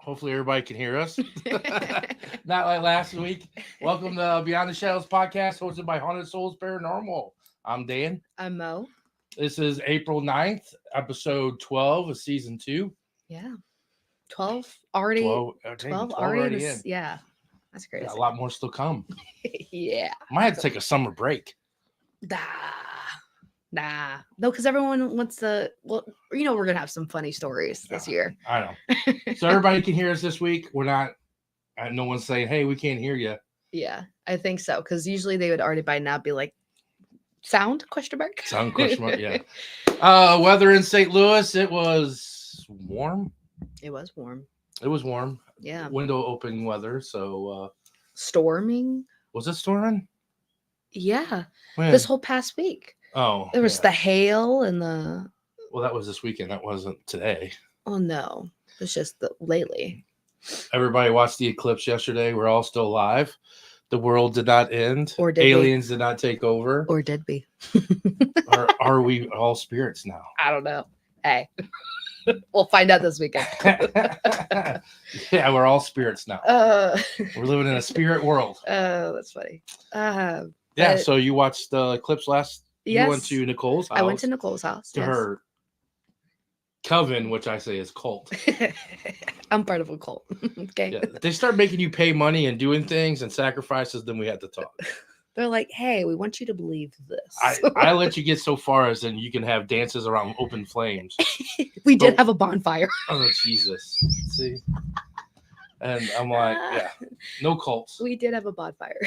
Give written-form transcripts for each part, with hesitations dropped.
Hopefully everybody can hear us. Not like last week. Welcome to Beyond the Shadows podcast, hosted by Haunted Souls Paranormal. I'm Dan. I'm Mo. This is April 9th, episode 12 of season 2. Yeah. 12 already. 12 already in. Yeah. That's crazy. Got a lot more still come. Yeah. Might have to take a summer break. Nah. No, because everyone wants to. Well, we're going to have some funny stories this year. I know. So everybody can hear us this week. We're not, no one's saying, hey, we can't hear you. Yeah, I think so. Because usually they would already by now be like, sound? Question mark? Sound question mark, yeah. Weather in St. Louis, it was warm. It was warm. It was warm. Yeah. Window open weather. So storming. Was it storming? Yeah. When? This whole past week. Oh. There was the hail and the. Well, that was this weekend. That wasn't today. Oh no. It's just lately. Everybody watched the eclipse yesterday. We're all still alive. The world did not end. Or did aliens did not take over. Or did we? Or are we all spirits now? I don't know. Hey. We'll find out this weekend. Yeah, we're all spirits now. We're living in a spirit world. Oh, that's funny. Yeah, so you watched the eclipse last. Yes. You went to Nicole's house. I went to Nicole's house. To her coven, which I say is cult. I'm part of a cult. Okay. Yeah, they start making you pay money and doing things and sacrifices, then we had to talk. They're like, hey, we want you to believe this. I let you get so far as then you can have dances around open flames. We did have a bonfire. Oh, Jesus. See? And I'm like, yeah, no cults. We did have a bonfire.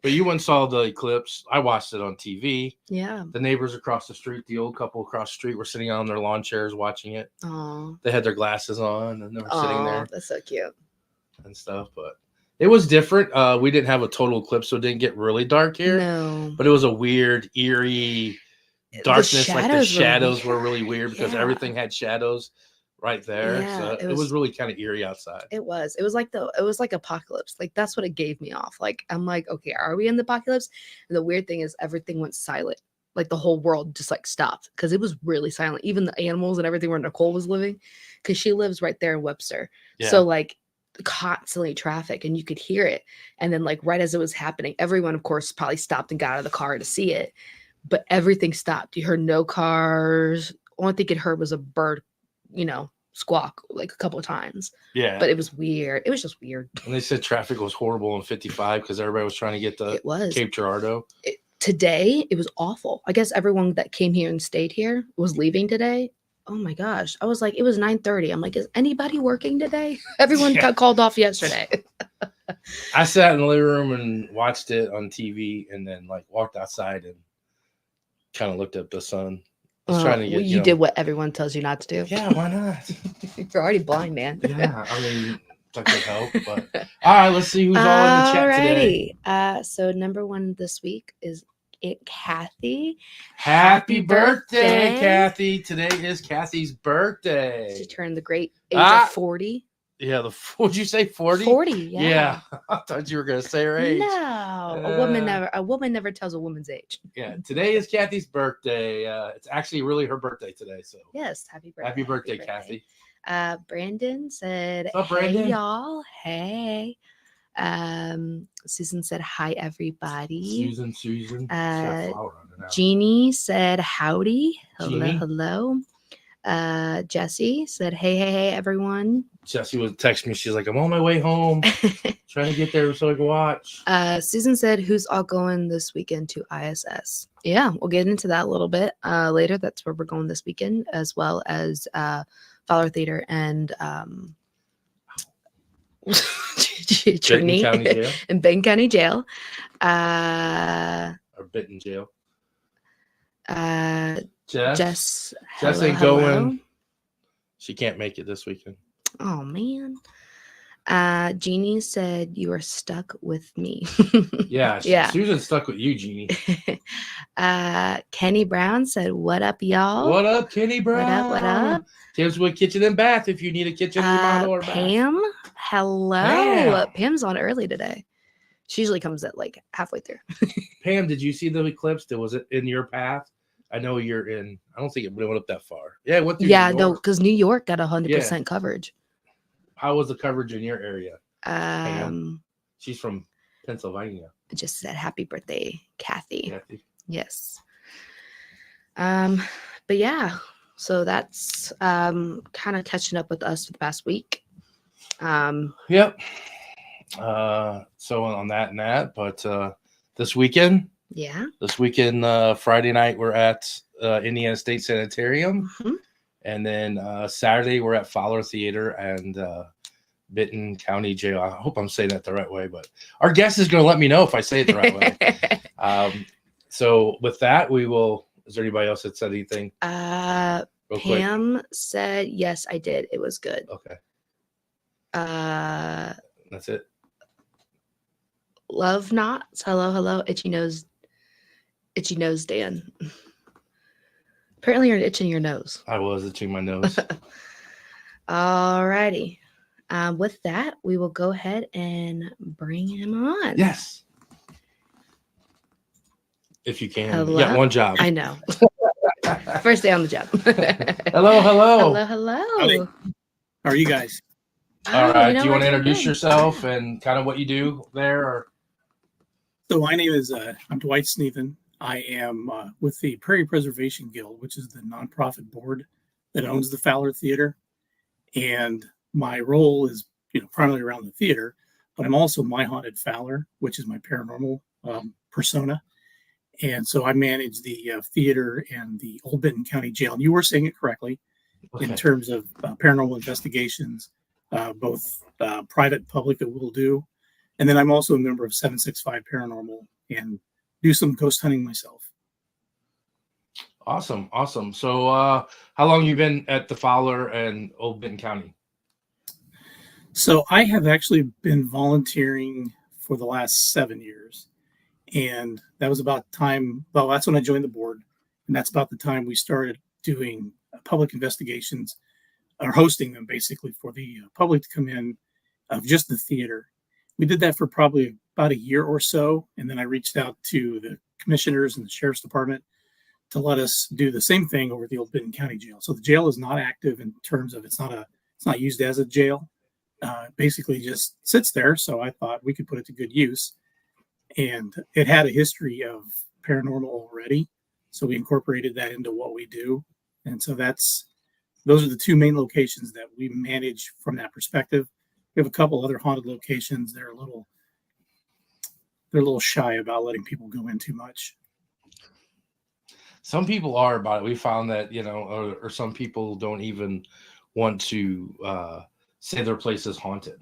But you went and saw the eclipse. I watched it on TV. Yeah. The neighbors across the street, the old couple across the street, were sitting on their lawn chairs watching it. Oh. They had their glasses on and they were sitting there. That's so cute. And stuff, but it was different. We didn't have a total eclipse, so it didn't get really dark here. No. But it was a weird, eerie darkness. Like the shadows were really weird because everything had shadows right there. Yeah, so it was really kind of eerie outside. It was like apocalypse. Like that's what it gave me off. Like I'm like, okay, are we in the apocalypse? And the weird thing is everything went silent. Like the whole world just like stopped because it was really silent. Even the animals and everything where Nicole was living, because she lives right there in Webster. Yeah. So like constantly traffic and you could hear it. And then like right as it was happening, everyone of course probably stopped and got out of the car to see it. But everything stopped. You heard no cars. Only thing it heard was a bird, squawk like a couple of times. Yeah. But it was weird. It was just weird. And they said traffic was horrible on 55 because everybody was trying to get to Cape Girardeau. Today, it was awful. I guess everyone that came here and stayed here was leaving today. Oh my gosh. I was like, it was 9:30. I'm like, is anybody working today? Everyone got called off yesterday. I sat in the living room and watched it on TV and then like walked outside and kind of looked at the sun. I was trying to get, you did what everyone tells you not to do. Yeah, why not? You're already blind, man. Yeah, I mean, that could help. But all right, let's see who's all in the chat today. So number one this week is Kathy. Happy birthday, Kathy. Today is Kathy's birthday. She turned the great age of 40. Yeah, would you say 40? 40, yeah. Yeah. I thought you were gonna say her age. No. A woman never tells a woman's age. Yeah, today is Kathy's birthday. It's actually really her birthday today. So yes, happy birthday. Happy birthday, Kathy. Brandon said, what's up, Brandon? Hey y'all. Hey. Susan said hi everybody. Susan. Jeannie said howdy. Jeannie? Hello. Jessie said hey everyone. Jessie would text me. She's like, I'm on my way home. Trying to get there so I can watch. Susan said, who's all going this weekend to ISS? Yeah, we'll get into that a little bit later. That's where we're going this weekend, as well as Fowler Theater and Trinity and Benton County Jail. Or Benton Jail. Jess ain't going. She can't make it this weekend. Oh man. Jeannie said you are stuck with me. Yeah. Susan's stuck with you, Jeannie. Kenny Brown said, what up, y'all? What up, Kenny Brown? What up? Timswood Kitchen and Bath if you need a kitchen remodel or Pam, bath. Hello. Pam's on early today. She usually comes at like halfway through. Pam, did you see the eclipse? Was it in your path? I know you're in. I don't think it went up that far. Yeah, it went through. Yeah, no, because New York got 100% coverage. how was the coverage in your area? She's from Pennsylvania. Just said happy birthday, Kathy. Kathy. Yes. But yeah, so that's kind of catching up with us for the past week. Yep. So on that, but this weekend, Friday night we're at Indiana State Sanitarium, and then Saturday we're at Fowler Theater and Benton County Jail. I hope I'm saying that the right way, but our guest is going to let me know if I say it the right way. So with that, we will. Is there anybody else that said anything? Pam said yes, I did. It was good. Okay. That's it. Love knots. Hello, itchy nose, Dan. Apparently, you're itching your nose. I was itching my nose. Alrighty. With that, we will go ahead and bring him on. Yes. If you can. Hello? Yeah, one job. I know. First day on the job. Hello. Hello. How are you guys? All right. Do you want to introduce yourself and kind of what you do there? Or? So my name is I'm Dwight Snethen. I am with the Prairie Preservation Guild, which is the nonprofit board that owns the Fowler Theater. And my role is, primarily around the theater, but I'm also My Haunted Fowler, which is my paranormal persona. And so I manage the theater and the Old Benton County Jail. And you were saying it correctly in terms of paranormal investigations, both private and public that we'll do. And then I'm also a member of 765 Paranormal and do some ghost hunting myself. Awesome. So how long have you been at the Fowler and Old Benton County? So I have actually been volunteering for the last 7 years. And that was about time. Well, that's when I joined the board. And that's about the time we started doing public investigations or hosting them basically for the public to come in of just the theater. We did that for probably about a year or so. And then I reached out to the commissioners and the sheriff's department to let us do the same thing over at the Old Benton County Jail. So the jail is not active in terms of it's not used as a jail. Basically just sits there. So I thought we could put it to good use. And it had a history of paranormal already. So we incorporated that into what we do. And so those are the two main locations that we manage from that perspective. We have a couple other haunted locations. They're a little shy about letting people go in too much. Some people are about it. We found that, or some people don't even want to say their place is haunted.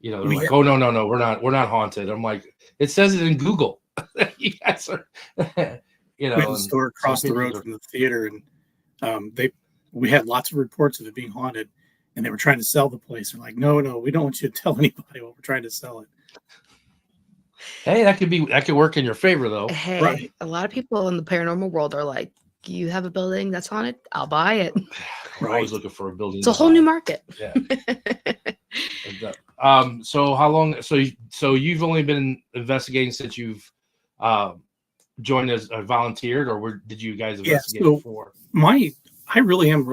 They're like, oh, no, we're not haunted. I'm like, it says it in Google. You guys are, We had a store across the road from the theater, and we had lots of reports of it being haunted, and they were trying to sell the place. They're like, no, we don't want you to tell anybody what we're trying to sell it. Hey, that could work in your favor, though. Hey, right. A lot of people in the paranormal world are like, you have a building that's haunted? I'll buy it. We're always looking for a building. It's a whole new market. Yeah. So how long? So you've only been investigating since you've joined as volunteered, or did you guys investigate before? I really am I'm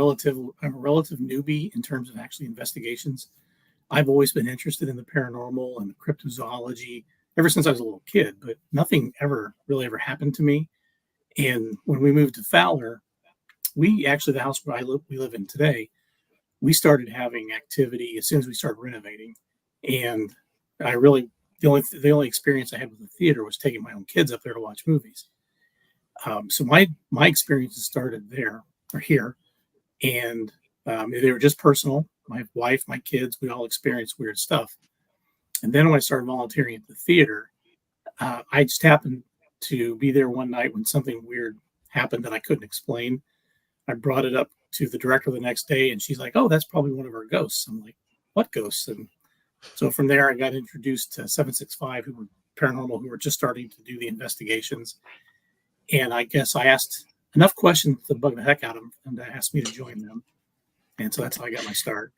a relative newbie in terms of actually investigations. I've always been interested in the paranormal and cryptozoology ever since I was a little kid, but nothing really ever happened to me. And when we moved to Fowler, the house where we live in today, we started having activity as soon as we started renovating. And the only experience I had with the theater was taking my own kids up there to watch movies. So my experiences started here, and they were just personal. My wife, my kids, we all experienced weird stuff. And then when I started volunteering at the theater, I just happened to be there one night when something weird happened that I couldn't explain. I brought it up to the director the next day, and she's like, oh, that's probably one of our ghosts. I'm like, what ghosts? And so from there, I got introduced to 765, who were paranormal, who were just starting to do the investigations. And I guess I asked enough questions to bug the heck out of them, and they asked me to join them. And so that's how I got my start.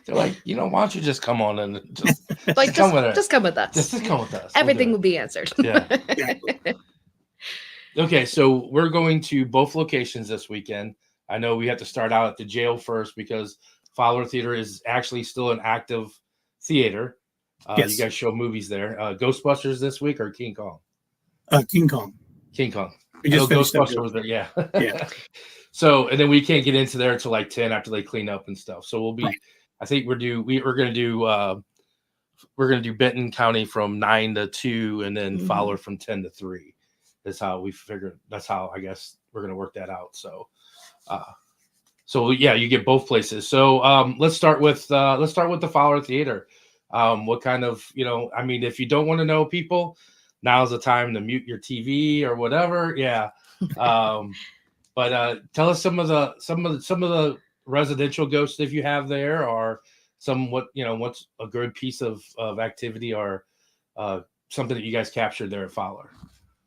They're like, why don't you just come on and just come with us. Just come with us. Everything will be answered. Yeah. Okay, so we're going to both locations this weekend. I know we have to start out at the jail first because Fowler Theater is actually still an active theater. Yes. You guys show movies there. Ghostbusters this week or King Kong? King Kong. King Kong. We just finished Ghostbusters was there. Yeah. Yeah. So, and then we can't get into there until like 10 after they clean up and stuff. So we'll be, Right. I think we're going to do Benton County from 9 to 2 and then Fowler from 10 to 3. That's how we figured. That's how I guess we're going to work that out. So, yeah, you get both places. So let's start with the Fowler Theater. What kind of, I mean, if you don't want to know people, now's the time to mute your TV or whatever. Yeah. But tell us some of the residential ghosts if you have there, or what's a good piece of activity or something that you guys captured there at Fowler.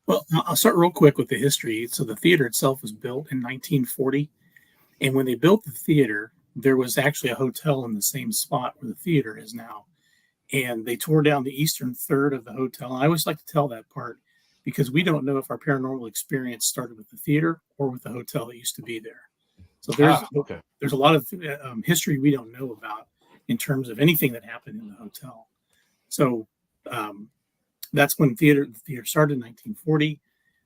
Well, I'll start real quick with the history. So the theater itself was built in 1940. And when they built the theater, there was actually a hotel in the same spot where the theater is now. And they tore down the eastern third of the hotel. And I always like to tell that part because we don't know if our paranormal experience started with the theater or with the hotel that used to be there. So there's a lot of history we don't know about in terms of anything that happened in the hotel. So that's when the theater started in 1940.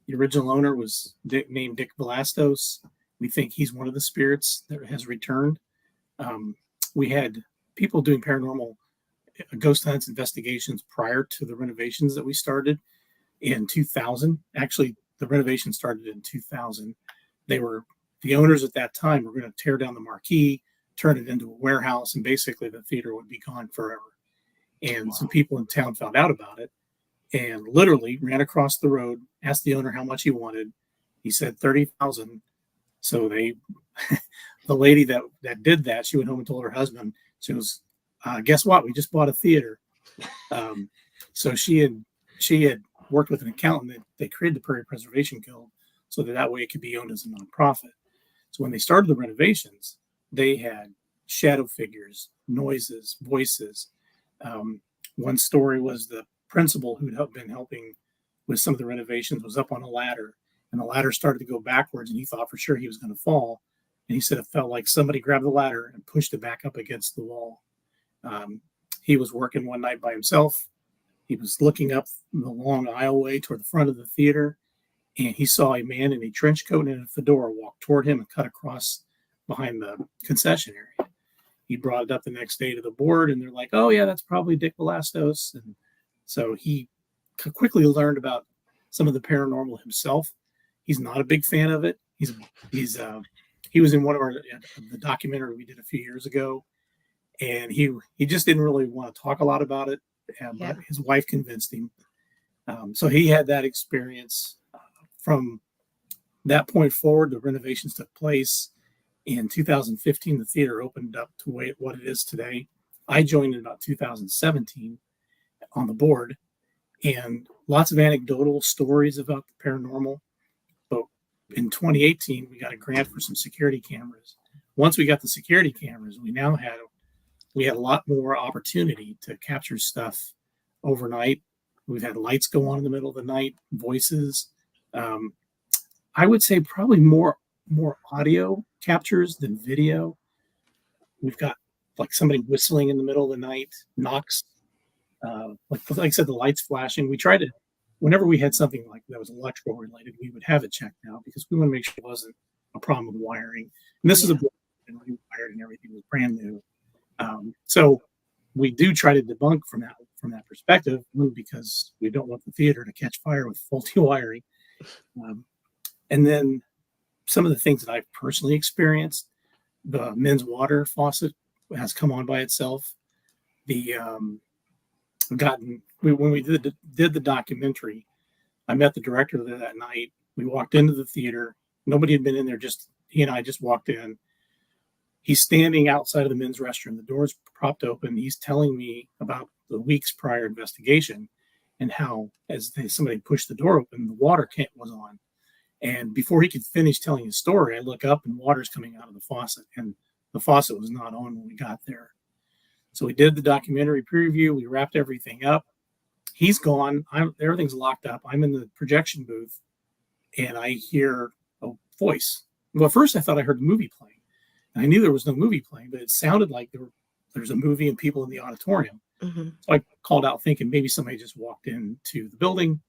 The original owner was named Dick Velastos. We think he's one of the spirits that has returned. We had people doing paranormal ghost hunts investigations prior to the renovations that we started in 2000. Actually, the renovation started in 2000. The owners at that time were going to tear down the marquee, turn it into a warehouse, and basically the theater would be gone forever. And some people in town found out about it and literally ran across the road, asked the owner how much he wanted. He said $30,000. So the lady that did that, she went home and told her husband, she goes, guess what? We just bought a theater. So she had worked with an accountant that they created the Prairie Preservation Guild so that way it could be owned as a nonprofit. So when they started the renovations, they had shadow figures, noises, voices. One story was the principal who'd been helping with some of the renovations was up on a ladder, and the ladder started to go backwards, and he thought for sure he was going to fall. And he said it felt like somebody grabbed the ladder and pushed it back up against the wall. He was working one night by himself. He was looking up the long aisleway toward the front of the theater, and he saw a man in a trench coat and a fedora walk toward him and cut across behind the concession area. He brought it up the next day to the board, and they're like, oh, yeah, that's probably Dick Velastos. And so he quickly learned about some of the paranormal himself. He's not a big fan of it. He was in one of the documentary we did a few years ago, and he just didn't really want to talk a lot about it. But his wife convinced him. So he had that experience. From that point forward, the renovations took place. In 2015, the theater opened up to what it is today. I joined in about 2017 on the board, and lots of anecdotal stories about the paranormal. But in 2018, we got a grant for some security cameras. Once we got the security cameras, we had a lot more opportunity to capture stuff overnight. We've had lights go on in the middle of the night, voices. I would say probably more audio captures than video. We've got like somebody whistling in the middle of the night, knocks, like I said, the lights flashing. We tried to, whenever we had something like that was electrical related, we would have it checked out because we want to make sure it wasn't a problem with wiring. And this is a building rewired and everything was brand new. So we do try to debunk from that perspective, because we don't want the theater to catch fire with faulty wiring. And then some of the things that I've personally experienced, the men's water faucet has come on by itself. When we did the documentary, I met the director there that night. We walked into the theater. Nobody had been in there, just he and I just walked in. He's standing outside of the men's restroom. The door's propped open. He's telling me about the week's prior investigation and how, as somebody pushed the door open, the water was on. And before he could finish telling his story, I look up and water's coming out of the faucet, and the faucet was not on when we got there. So we did the documentary preview. We wrapped everything up. He's gone. Everything's locked up. I'm in the projection booth, and I hear a voice. Well, at first I thought I heard the movie playing. And I knew there was no movie playing, but it sounded like there's a movie and people in the auditorium. Mm-hmm. So I called out thinking maybe somebody just walked into the building,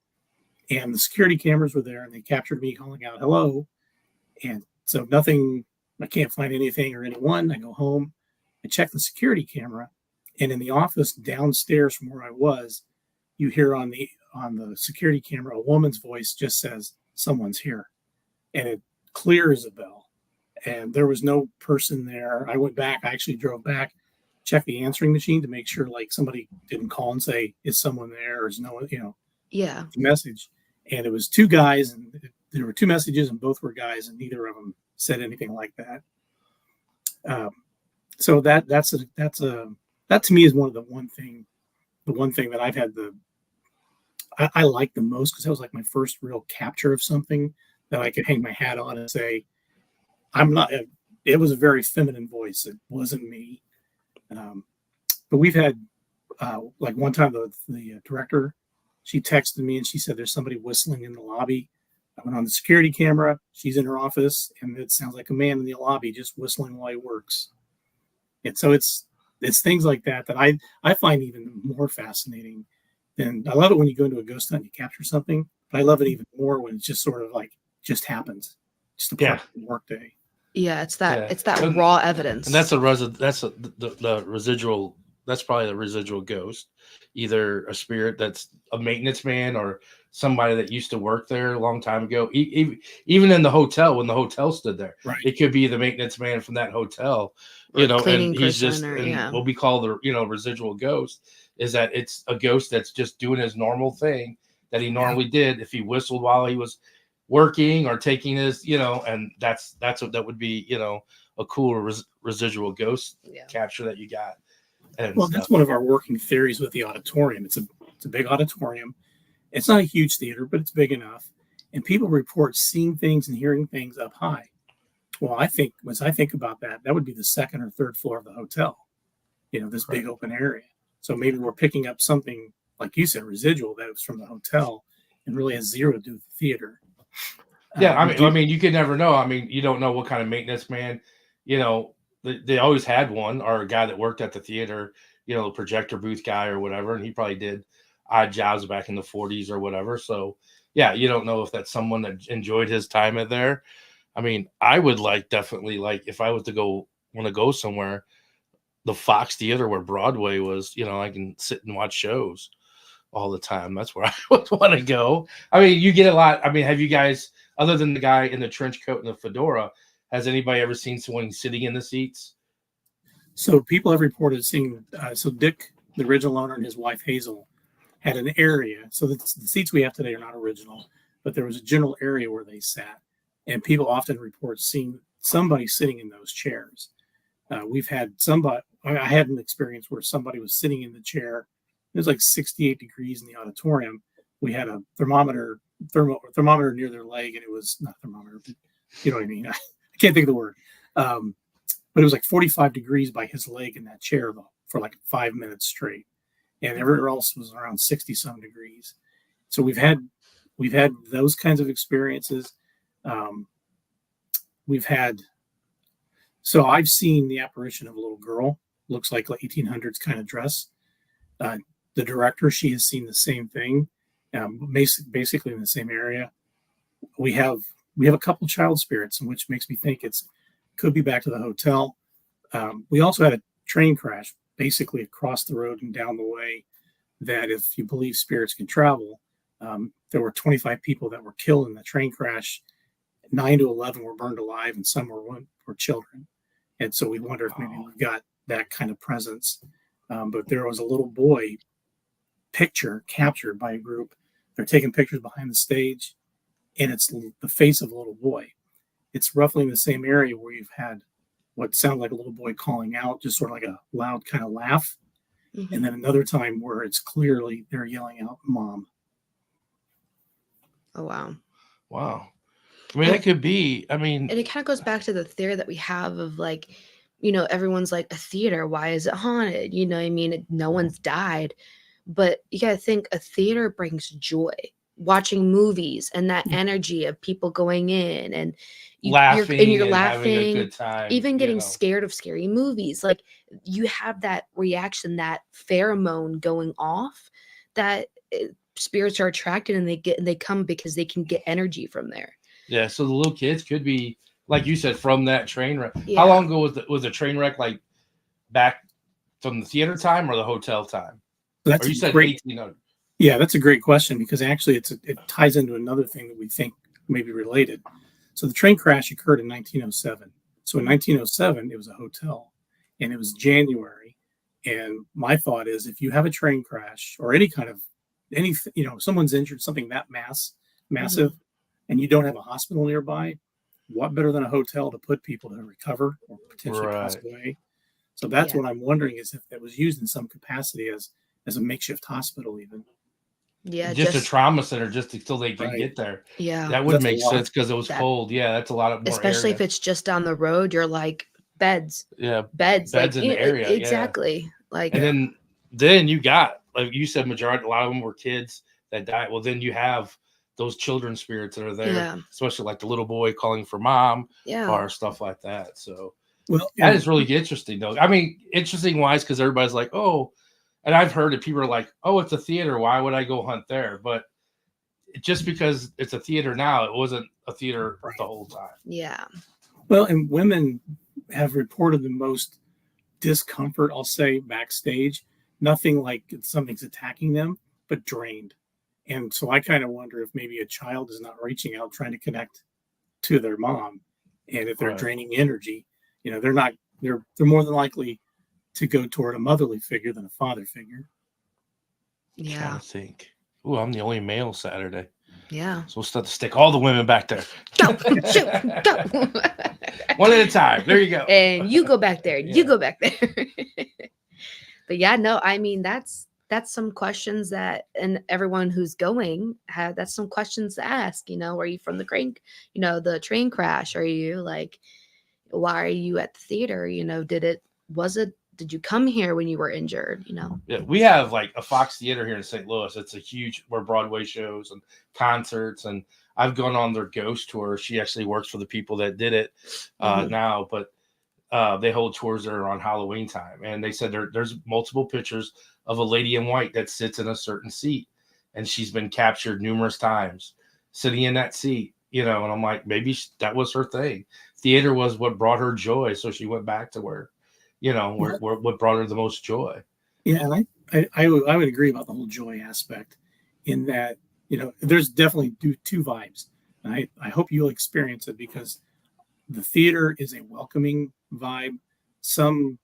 and the security cameras were there and they captured me calling out hello. And so nothing, I can't find anything or anyone. I go home, I check the security camera, and in the office downstairs from where I was, you hear on the security camera, a woman's voice just says, "Someone's here." And it clear as a bell. And there was no person there. I went back, I actually drove back, checked the answering machine to make sure like somebody didn't call and say, "Is someone there?" Or is no one, Yeah. message. And it was two guys, and there were two messages, and both were guys, and neither of them said anything like that. So that to me is the one thing that I've had I like the most, because that was like my first real capture of something that I could hang my hat on and say, I'm not. It was a very feminine voice. It wasn't me. But we've had like one time the director, she texted me and she said there's somebody whistling in the lobby. I went on the security camera. She's in her office, and it sounds like a man in the lobby just whistling while he works. And so it's things like that I find even more fascinating. And I love it when you go into a ghost hunt and you capture something, but I love it even more when it's just sort of like just happens, just a part of the workday. Yeah, it's that raw evidence, and that's the residual. That's probably the residual ghost, either a spirit that's a maintenance man or somebody that used to work there a long time ago. Even in the hotel, when the hotel stood there, right. It could be the maintenance man from that hotel, and he's just what we call the residual ghost is that it's a ghost that's just doing his normal thing that he normally did. If he whistled while he was working or taking his, and that's what that would be, a cool residual ghost capture that you got. Well, that's one of our working theories with the auditorium. It's a big auditorium. It's not a huge theater, but it's big enough. And people report seeing things and hearing things up high. Well, as I think about that would be the second or third floor of the hotel, this big open area. So maybe we're picking up something, like you said, residual that was from the hotel and really has zero to do with the theater. Yeah, I mean, you could never know. I mean, you don't know what kind of maintenance man, they always had one, or a guy that worked at the theater, the projector booth guy or whatever, and he probably did odd jobs back in the 40s or whatever. So, yeah, you don't know if that's someone that enjoyed his time at there. I mean, I would definitely if I was to want to go somewhere, the Fox Theater where Broadway was, I can sit and watch shows all the time. That's where I would want to go. I mean, you get a lot. I mean, have you guys, other than the guy in the trench coat and the fedora, has anybody ever seen someone sitting in the seats? So people have reported seeing, so Dick, the original owner, and his wife Hazel had an area. So the seats we have today are not original, but there was a general area where they sat. And people often report seeing somebody sitting in those chairs. We've had I had an experience where somebody was sitting in the chair. It was like 68 degrees in the auditorium. We had a thermometer near their leg, and it was not a thermometer, but you know what I mean? I can't think of the word. But it was like 45 degrees by his leg in that chair for like 5 minutes straight. And everywhere else was around 60 some degrees. So we've had those kinds of experiences. So I've seen the apparition of a little girl, looks like 1800s kind of dress. The director, she has seen the same thing, basically in the same area. We have a couple child spirits, which makes me think could be back to the hotel. We also had a train crash basically across the road and down the way, that if you believe spirits can travel, there were 25 people that were killed in the train crash. 9 to 11 were burned alive, and some were children. And so we wonder if maybe we've got that kind of presence. But there was a little boy picture captured by a group. They're taking pictures behind the stage, and it's the face of a little boy. It's roughly in the same area where you've had what sounded like a little boy calling out, just sort of like a loud kind of laugh. Mm-hmm. And then another time where it's clearly they're yelling out, "Mom." Oh, wow. Wow. I mean, it could be, and it kind of goes back to the theory that we have of everyone's like, a theater, why is it haunted? No one's died, but you got to think a theater brings joy. Watching movies and that energy of people going in and, laughing you're and having a laughing, good time. even you getting know. scared of scary movies. Like you have that reaction, that pheromone going off, that spirits are attracted, and they come because they can get energy from there. Yeah, so the little kids could be, like you said, from that train wreck. Yeah. How long ago was the train wreck? Like back from the theater time or the hotel time? That's Or you a said great 1800. Yeah, that's a great question, because actually it ties into another thing that we think may be related. So the train crash occurred in 1907. So in 1907, it was a hotel, and it was January. And my thought is, if you have a train crash or someone's injured, something that massive, and you don't have a hospital nearby, what better than a hotel to put people to recover or potentially pass Right. away? So that's Yeah. what I'm wondering, is if that was used in some capacity as a makeshift hospital even. Yeah, Just a trauma center, just until they can Right. get there. yeah. That would That's a make lot. sense because it was That- cold. Yeah, that's a lot of more Especially area. if it's just down the road, you're like beds, Yeah, beds, beds like in the area. Yeah. exactly. Like And then you got, like you said, majority, a lot of them were kids that died. Well, then you have those children spirits that are there, Yeah. especially like the little boy calling for mom yeah, or stuff like that. So Well, that is really interesting, though. I mean, interesting wise, because everybody's like, oh, and I've heard that people are like, oh, it's a theater. Why would I go hunt there? But just because it's a theater now, it wasn't a theater the whole time. yeah, well, and women have reported the most discomfort, I'll say, backstage. Nothing like something's attacking them, but drained. And so I kind of wonder if maybe a child is not reaching out, trying to connect to their mom, and if they're Right. draining energy, they're more than likely to go toward a motherly figure than a father figure. Trying yeah, to think. Ooh, I'm the only male Saturday. yeah. So we'll start to stick all the women back there. Go, shoot, go. One at a time. There you go. And you go back there. Yeah. You go back there. But yeah, no, I mean that's some questions that, and everyone who's going that's some questions to ask. Are you from the train crash? Are you like, why are you at the theater? Did you come here when you were injured? Yeah, we have like a Fox Theater here in St. Louis. It's a huge, where Broadway shows and concerts, and I've gone on their ghost tour. She actually works for the people that did it now, but they hold tours there on Halloween time. And they said there's multiple pictures of a lady in white that sits in a certain seat, and she's been captured numerous times sitting in that seat, and I'm like, maybe that was her thing. Theater was what brought her joy. So she went back to where what brought her the most joy. Yeah, and I would agree about the whole joy aspect, in that there's definitely two vibes, and I hope you'll experience it, because the theater is a welcoming vibe, some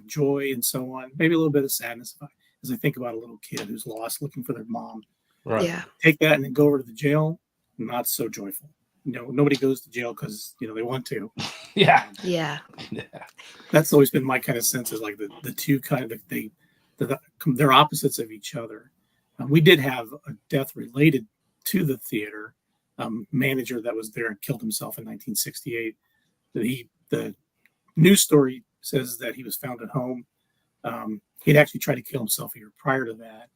joy and so on, maybe a little bit of sadness as I think about a little kid who's lost, looking for their mom. Right. Yeah, Take that and then go over to the jail, not so joyful. Nobody goes to jail because they want to. Yeah. yeah, That's always been my kind of sense, is like the two kind of they're opposites of each other. We did have a death related to the theater. Manager that was there and killed himself in 1968. The news story says that he was found at home. He'd actually tried to kill himself a year prior to that,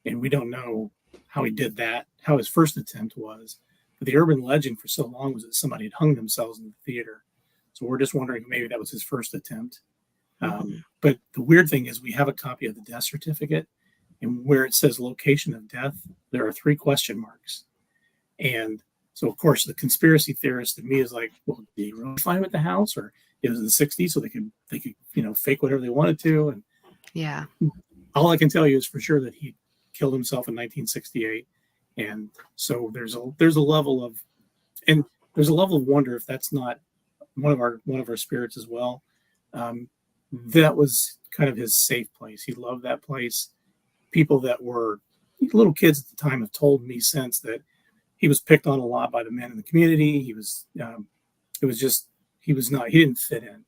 and we don't know how he did that, how his first attempt was. But the urban legend for so long was that somebody had hung themselves in the theater. So we're just wondering if maybe that was his first attempt. But the weird thing is, we have a copy of the death certificate, and where it says location of death, there are 3 question marks. And so, of course, the conspiracy theorist in me is like, well, did he really find him at the house, or it was in the 60s, so they could fake whatever they wanted to? And yeah, all I can tell you is for sure that he killed himself in 1968. And so there's a level of wonder if that's not one of our spirits as well. That was kind of his safe place. He loved that place. People that were little kids at the time have told me since that he was picked on a lot by the men in the community. He didn't fit in.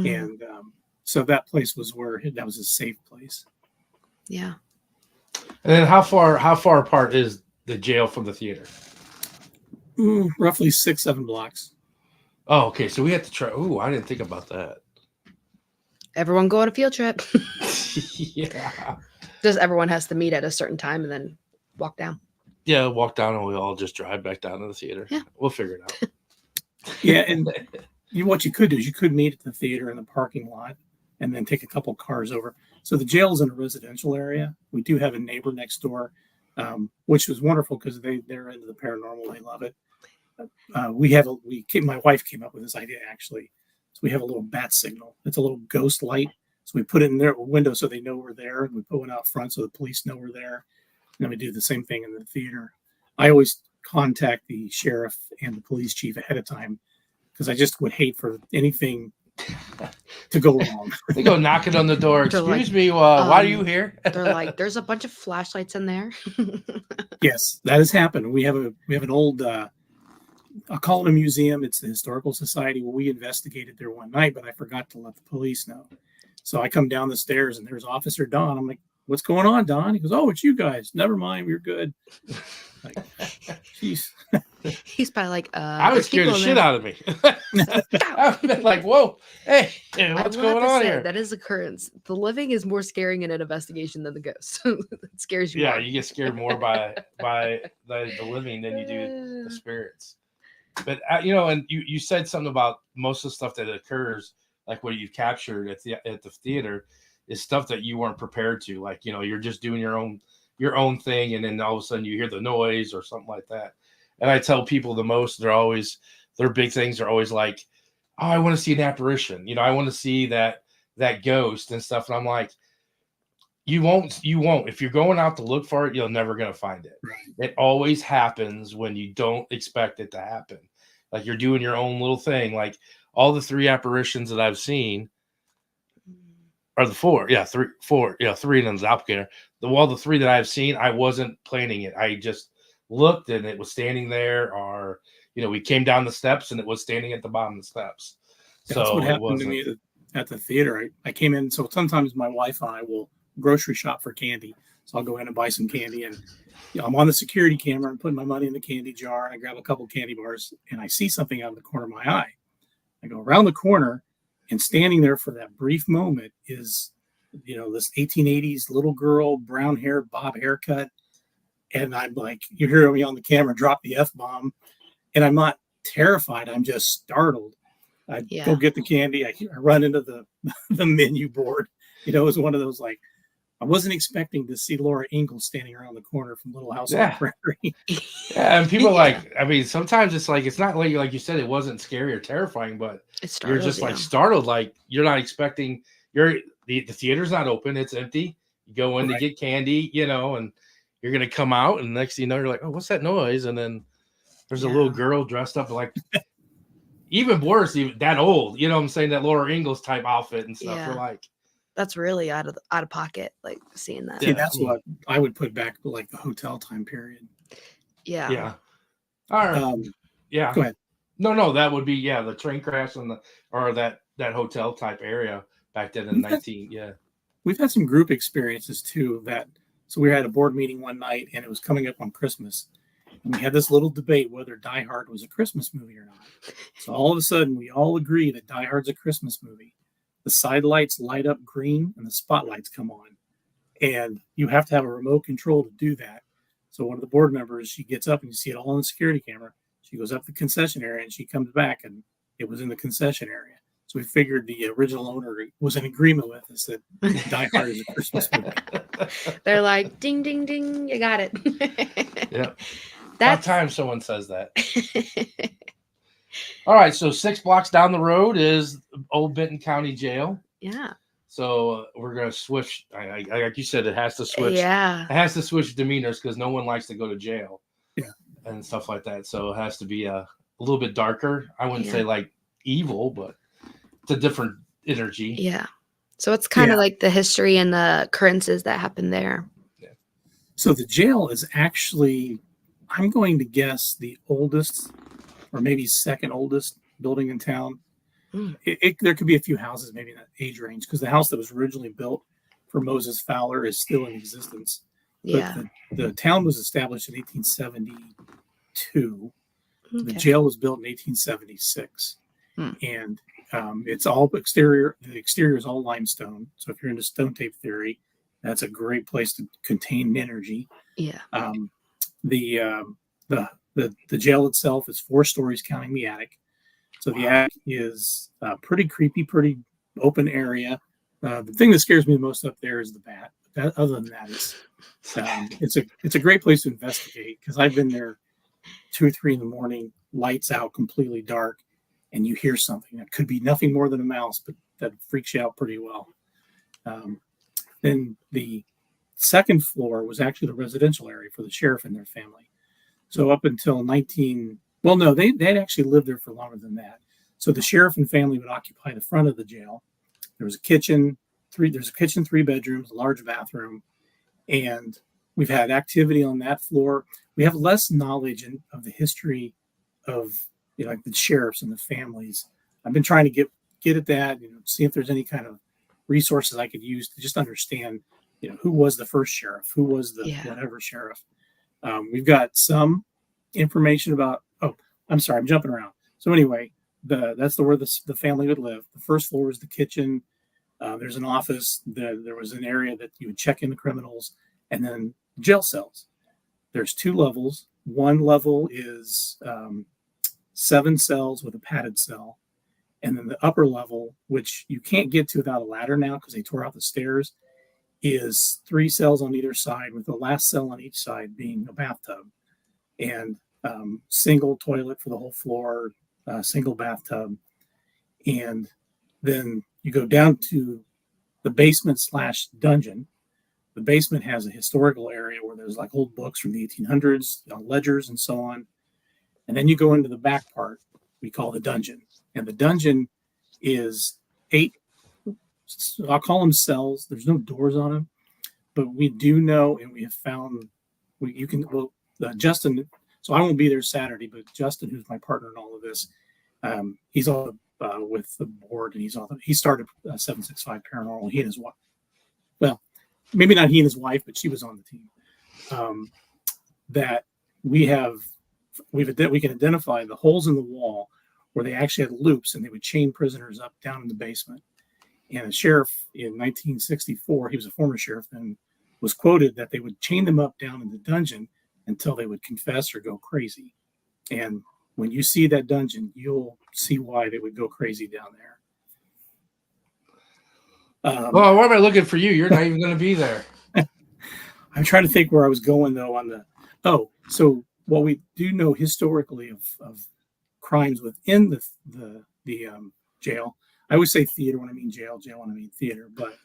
And so that place was that was his safe place. yeah. And then how far apart is the jail from the theater? Roughly 6-7 blocks. Oh, okay. So we had to try. Ooh, I didn't think about that. Everyone go on a field trip. Yeah. Just everyone has to meet at a certain time and then walk down. Yeah, walk down and we all just drive back down to the theater. Yeah. We'll figure it out. Yeah, and what you could do is you could meet at the theater in the parking lot and then take a couple cars over. So the jail is in a residential area. We do have a neighbor next door, which was wonderful because they're into the paranormal. They love it. My wife came up with this idea actually. So we have a little bat signal. It's a little ghost light. So we put it in their window so they know we're there. And we put one out front so the police know we're there. And then we do the same thing in the theater. I always contact the sheriff and the police chief ahead of time because I just would hate for anything to go wrong. They go knocking on the door. They're Excuse like, me, why are you here? They're like, there's a bunch of flashlights in there. Yes, that has happened. We have an old I'll call it a museum. It's the Historical Society. Well, we investigated there one night, but I forgot to let the police know. So I come down the stairs and there's Officer Don. I'm like, what's going on, Don? He goes, oh, it's you guys. Never mind. We're good. Like, jeez. He's probably like, I would scare the shit out of me. I've been like, whoa, hey, what's going on here? That is occurrence. The living is more scaring in an investigation than the ghost. It scares you. Yeah, more. you get scared more by the living than you do the spirits. But and you said something about most of the stuff that occurs, like what you've captured at the theater, is stuff that you weren't prepared to. Like you're just doing your own thing, and then all of a sudden you hear the noise or something like that. And I tell people their big things are always like, oh, I want to see an apparition. I want to see that ghost and stuff. And I'm like, you won't. If you're going out to look for it, you're never going to find it. Right. It always happens when you don't expect it to happen. Like you're doing your own little thing. Like all the 3 apparitions that I've seen are the 4. Yeah, 3 of them's applicator. The 3 that I've seen, I wasn't planning it. I just looked and it was standing there, or we came down the steps and it was standing at the bottom of the steps. That's what happened to me at the theater. I came in, so sometimes my wife and I will grocery shop for candy. So I'll go in and buy some candy, and I'm on the security camera and putting my money in the candy jar, and I grab a couple candy bars and I see something out of the corner of my eye. I go around the corner, and standing there for that brief moment is this 1880s little girl, brown hair, bob haircut. And I'm like, you hear me on the camera drop the F-bomb, and I'm not terrified. I'm just startled. I go get the candy. I run into the menu board. It was one of those, like, I wasn't expecting to see Laura Ingalls standing around the corner from Little House on the Prairie. Yeah, and people sometimes it's like, it's not like you said, it wasn't scary or terrifying, but you're just like startled, like you're not expecting. The theater's not open, it's empty. You go in to get candy, and you're gonna come out, and next thing you know, you're like, oh, what's that noise? And then there's a little girl dressed up like even worse, even that old, I'm saying, that Laura Ingalls type outfit and stuff. You're like, that's really out of pocket, like seeing that. See, that's what I would put back to like the hotel time period. Yeah. Yeah. All right. Yeah. Go ahead. No, that would be the train crash or that hotel type area back then in We've had some group experiences too. So we had a board meeting one night, and it was coming up on Christmas, and we had this little debate whether Die Hard was a Christmas movie or not. So all of a sudden, we all agree that Die Hard's a Christmas movie. The side lights light up green and the spotlights come on. And you have to have a remote control to do that. So one of the board members, she gets up and you see it all on the security camera. She goes up the concession area and she comes back and it was in the concession area. So we figured the original owner was in agreement with us that Die Hard is a Christmas movie. They're like, ding, ding, ding, you got it. Yeah. That's time someone says that. All right, so 6 blocks down the road is Old Benton County Jail. Yeah. So we're gonna switch. Like you said, it has to switch. Yeah. It has to switch demeanors because no one likes to go to jail. Yeah. And stuff like that. So it has to be a little bit darker. I wouldn't say like evil, but it's a different energy. Yeah. So it's kind of like the history and the occurrences that happened there. Yeah. So the jail is actually, I'm going to guess, the oldest or maybe second oldest building in town. There could be a few houses maybe in that age range because the house that was originally built for Moses Fowler is still in existence. Yeah. But the town was established in 1872. Okay. The jail was built in 1876. And it's all exterior. The exterior is all limestone. So if you're into stone tape theory, that's a great place to contain energy. Yeah. The jail itself is 4 stories counting the attic. So the attic is pretty creepy, pretty open area. The thing that scares me the most up there is the bat. Other than that, it's a great place to investigate, because I've been there 2 or 3 in the morning, lights out, completely dark, and you hear something that could be nothing more than a mouse, but that freaks you out pretty well. Then the second floor was actually the residential area for the sheriff and their family. So up until they'd actually lived there for longer than that. So the sheriff and family would occupy the front of the jail. There was a kitchen, 3 bedrooms, a large bathroom, and we've had activity on that floor. We have less knowledge of the history of like the sheriffs and the families. I've been trying to get at that, see if there's any kind of resources I could use to just understand, who was the first sheriff, who was the whatever sheriff. We've got some information about. Oh, I'm sorry, I'm jumping around. So anyway, that's where the family would live. The first floor is the kitchen. There's an office. There was an area that you would check in the criminals, and then jail cells. There's 2 levels. One level is 7 cells with a padded cell. And then the upper level, which you can't get to without a ladder now because they tore out the stairs, is 3 cells on either side, with the last cell on each side being a bathtub. And single toilet for the whole floor, single bathtub. And then you go down to the basement / dungeon. The basement has a historical area where there's like old books from the 1800s, ledgers and so on. And then you go into the back part we call the dungeon. And the dungeon is 8, I'll call them cells. There's no doors on them, but we do know, and we have found, Justin, so I won't be there Saturday, but Justin, who's my partner in all of this, he's all with the board, and he started 765 Paranormal. He and his wife, well, maybe not he and his wife, but she was on the team. That we can identify the holes in the wall where they actually had loops, and they would chain prisoners up down in the basement. And a sheriff in 1964, he was a former sheriff then, was quoted that they would chain them up down in the dungeon until they would confess or go crazy. And when you see that dungeon, you'll see why they would go crazy down there. Well, why am I looking for you? You're not even going to be there. I'm trying to think where I was going, though, so what we do know historically of crimes within the jail. I always say theater when I mean jail when I mean theater, but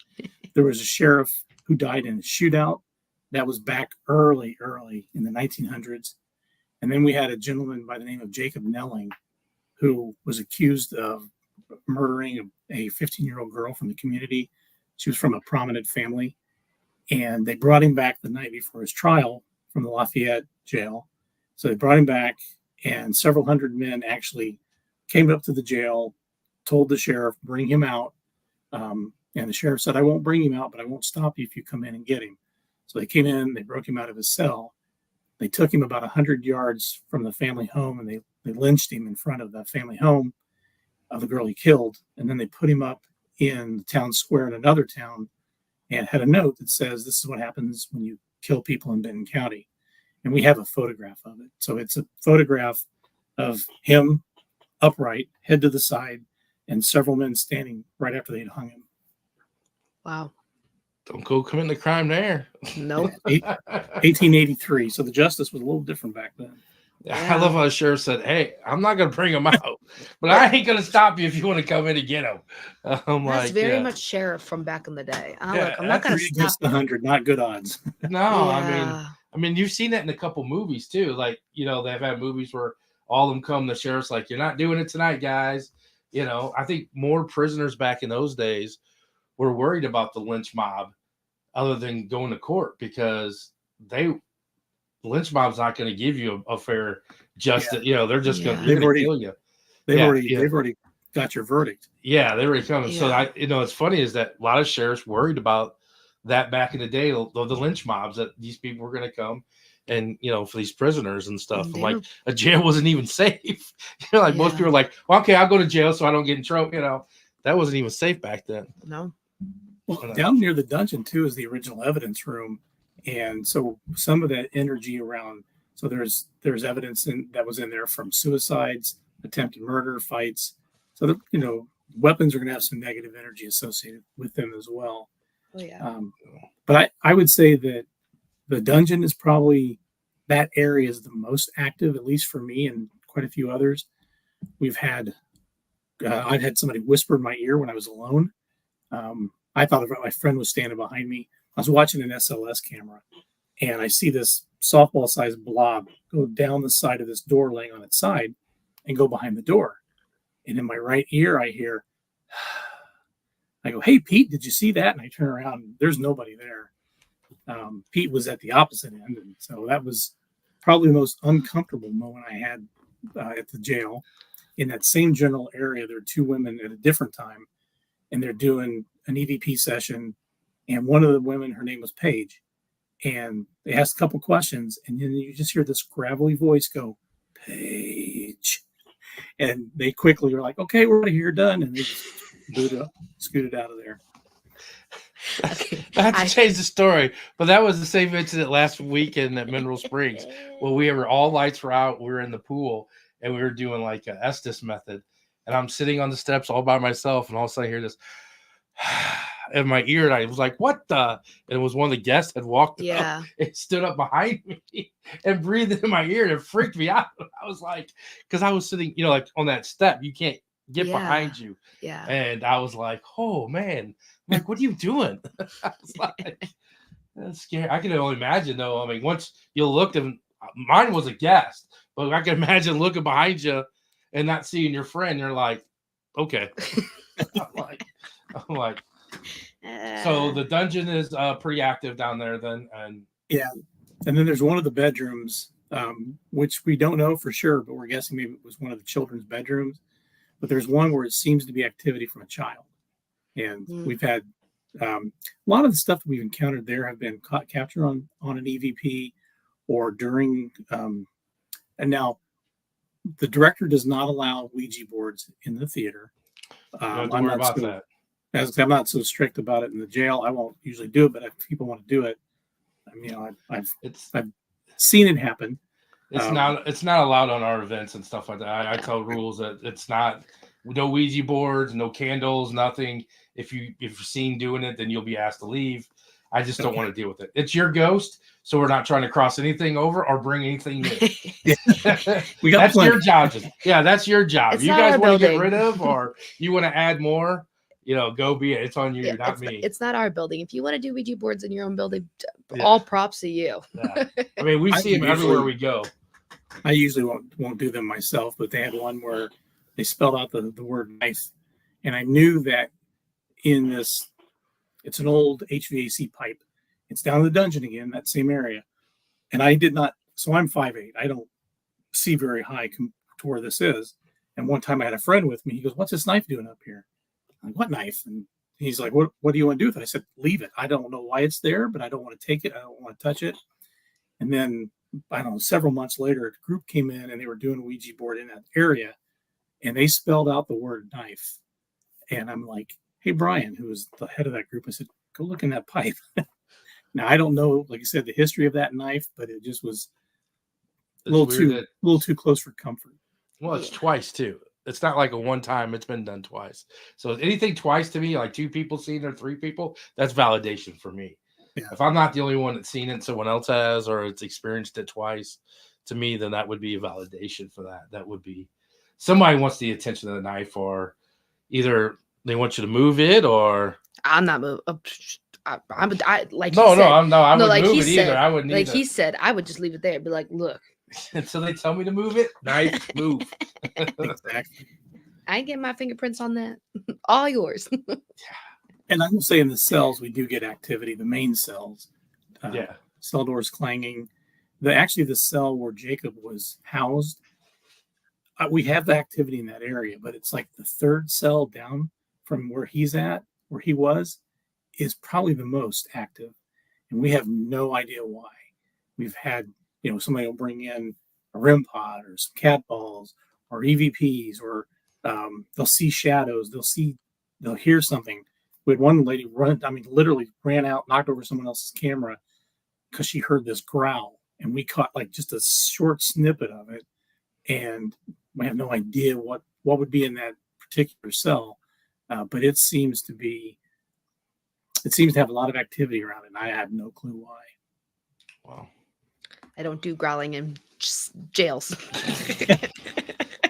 there was a sheriff who died in a shootout. That was back early in the 1900s. And then we had a gentleman by the name of Jacob Nelling, who was accused of murdering a 15-year-old girl from the community. She was from a prominent family. And they brought him back the night before his trial from the Lafayette jail. So they brought him back, and several hundred men actually came up to the jail, told the sheriff, bring him out. And the sheriff said, I won't bring him out, but I won't stop you if you come in and get him. So they came in, they broke him out of his cell. They took him about 100 yards from the family home, and they lynched him in front of the family home of the girl he killed. And then they put him up in the town square in another town and had a note that says, this is what happens when you kill people in Benton County. And we have a photograph of it. So it's a photograph of him upright, head to the side, and several men standing right after they'd hung him. Wow. Don't go commit a crime there. Nope. 1883. So the justice was a little different back then. Yeah. I love how the sheriff said, hey, I'm not going to bring him out, but I ain't going to stop you if you want to come in and get him. That's very much sheriff from back in the day. I'm not going to stop against the 100, not good odds. No, yeah. I mean, you've seen that in a couple movies too. Like, they've had movies where all of them come, the sheriff's like, you're not doing it tonight, guys. I think more prisoners back in those days were worried about the lynch mob other than going to court, because lynch mob's not going to give you a fair justice. Yeah. They're just going to kill you. They've already got your verdict. Yeah, they already come. Yeah. So it's funny is that a lot of sheriffs worried about that back in the day, the lynch mobs, that these people were going to come and, for these prisoners and stuff. I'm like, a jail wasn't even safe. Most people are like, well, okay, I'll go to jail so I don't get in trouble. That wasn't even safe back then. No. Well, down near the dungeon too is the original evidence room. And so some of that energy around, so there's evidence that was in there from suicides, attempted murder, fights. So that, weapons are going to have some negative energy associated with them as well. Oh yeah. But I would say that the dungeon is probably, that area is the most active, at least for me and quite a few others. We've had, I've had somebody whisper in my ear when I was alone. I thought my friend was standing behind me. I was watching an SLS camera, and I see this softball-sized blob go down the side of this door laying on its side and go behind the door. And in my right ear, I hear, I go, "Hey, Pete, did you see that?" And I turn around, and there's nobody there. Pete was at the opposite end. And so that was probably the most uncomfortable moment I had at the jail. In that same general area, there are two women at a different time, and they're doing an EVP session. And one of the women, her name was Paige, and they asked a couple questions, and then you just hear this gravelly voice go, "Paige." And they quickly were like, "Okay, we're here, done." And they just scooted out of there. Okay. I have to change the story, but that was the same incident last weekend at Mineral Springs. Well, all lights were out. We were in the pool, and we were doing like a Estes method. And I'm sitting on the steps all by myself, and all of a sudden I hear this in my ear, and I was like, "What the?" And it was one of the guests had walked up. It stood up behind me and breathed in my ear, and it freaked me out. I was like, because I was sitting, like on that step, you can't get behind you. Yeah. And I was like, "Oh man." I'm like, "What are you doing?" I was like, that's scary. I can only imagine though. I mean, once you looked, and mine was a guest, but I can imagine looking behind you and not seeing your friend. You're like, okay. I'm like, so the dungeon is pretty active down there then. And yeah. And then there's one of the bedrooms, which we don't know for sure, but we're guessing maybe it was one of the children's bedrooms. But there's one where it seems to be activity from a child. And we've had a lot of the stuff that we've encountered there have been captured on an EVP or during. And now the director does not allow Ouija boards in the theater. Don't worry about that. I'm not so strict about it in the jail. I won't usually do it, but if people want to do it, I've seen it happen. It's not allowed on our events and stuff like that. I tell rules that it's not. No Ouija boards, no candles, nothing. If you're seen doing it, then you'll be asked to leave. I just don't want to deal with it. It's your ghost, so we're not trying to cross anything over or bring anything new. That's your job. That's your job. It's you guys want to get rid of, or you want to add more, go be it. It's on you, not me. It's not our building. If you want to do Ouija boards in your own building, all props to you. I mean, we see them everywhere we go. I usually won't do them myself, but they had one where they spelled out the word knife. And I knew that in this, it's an old HVAC pipe. It's down in the dungeon again, that same area. And I did not, so I'm 5'8". I don't see very high to where this is. And one time I had a friend with me. He goes, "What's this knife doing up here?" I'm like, "What knife?" And he's like, what do you want to do with it? I said, "Leave it. I don't know why it's there, but I don't want to take it. I don't want to touch it." And then, I don't know, several months later, a group came in and they were doing a Ouija board in that area. And they spelled out the word knife. And I'm like, "Hey, Brian," who was the head of that group, I said, "Go look in that pipe." Now, I don't know, like I said, the history of that knife, but it just was a little too close for comfort. Well, it's twice too. It's not like a one time. It's been done twice. So anything twice to me, like 2 people seen it or 3 people, that's validation for me. Yeah. If I'm not the only one that's seen it, someone else has, or it's experienced it twice, to me, then that would be a validation for that. That would be somebody wants the attention of the knife, or either they want you to move it, or I'm not moving. I wouldn't move it either. I wouldn't. Like he said, I would just leave it there. Be like, "Look." And so they tell me to move it. Knife, move. Exactly. I ain't getting my fingerprints on that. All yours. And I will say, in the cells, we do get activity. The main cells, cell doors clanging. The cell where Jacob was housed, we have the activity in that area, but it's like the third cell down from where he was, is probably the most active. And we have no idea why. We've had, somebody will bring in a REM pod or some cat balls or EVPs, or they'll see shadows. They'll hear something. We had one lady literally ran out, knocked over someone else's camera because she heard this growl. And we caught like just a short snippet of it. And We have no idea what would be in that particular cell, but it seems to have a lot of activity around it, and I have no clue why. Wow. I don't do growling in jails.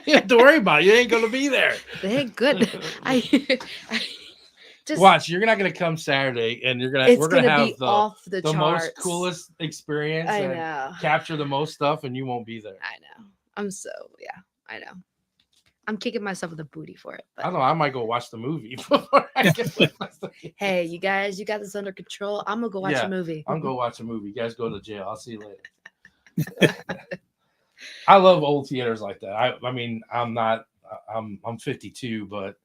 You have to worry about it. You ain't gonna be there. They ain't good. I just Watch. You're not gonna come Saturday, and we're gonna have be off the charts. most coolest experience. I and know. Capture the most stuff, and you won't be there. I know. I know. I'm kicking myself in the booty for it. I don't know. I might go watch the movie before I get Hey, you guys, you got this under control. I'm gonna go watch a movie. I'm gonna watch a movie. You guys go to jail. I'll see you later. I love old theaters like that. I mean, I'm 52, but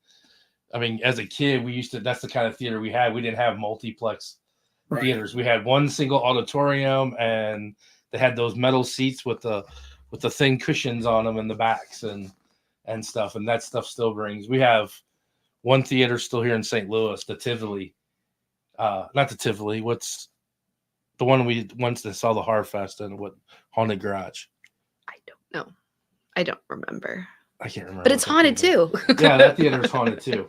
I mean, as a kid, that's the kind of theater we had. We didn't have multiplex theaters. We had one single auditorium, and they had those metal seats with the thin cushions on them in the backs and stuff. And that stuff still brings. We have one theater still here in St. Louis, the Tivoli. Not the Tivoli. What's the one we once saw the Horror Fest and what Haunted Garage? I don't know. I don't remember. I can't remember. But it's haunted too. Yeah, that theater is haunted too.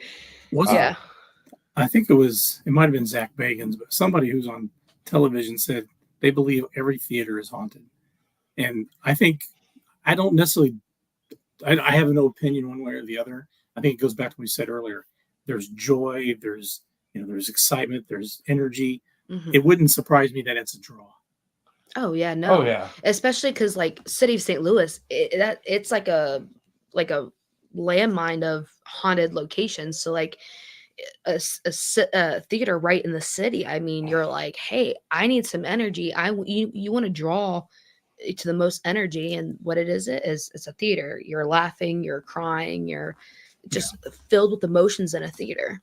Yeah. I think it might have been Zach Bagans, but somebody who's on television said they believe every theater is haunted. And I think I don't necessarily, I have no opinion one way or the other. I think it goes back to what we said earlier. There's joy, there's excitement, there's energy. Mm-hmm. It wouldn't surprise me that it's a draw. Oh yeah, no. Oh yeah. Especially because like City of St. Louis, it's like a landmine of haunted locations. So like a theater right in the city. I mean, you're like, hey, I need some energy. You want to draw to the most energy, and what it is it's a theater. You're laughing, you're crying, you're just filled with emotions in a theater.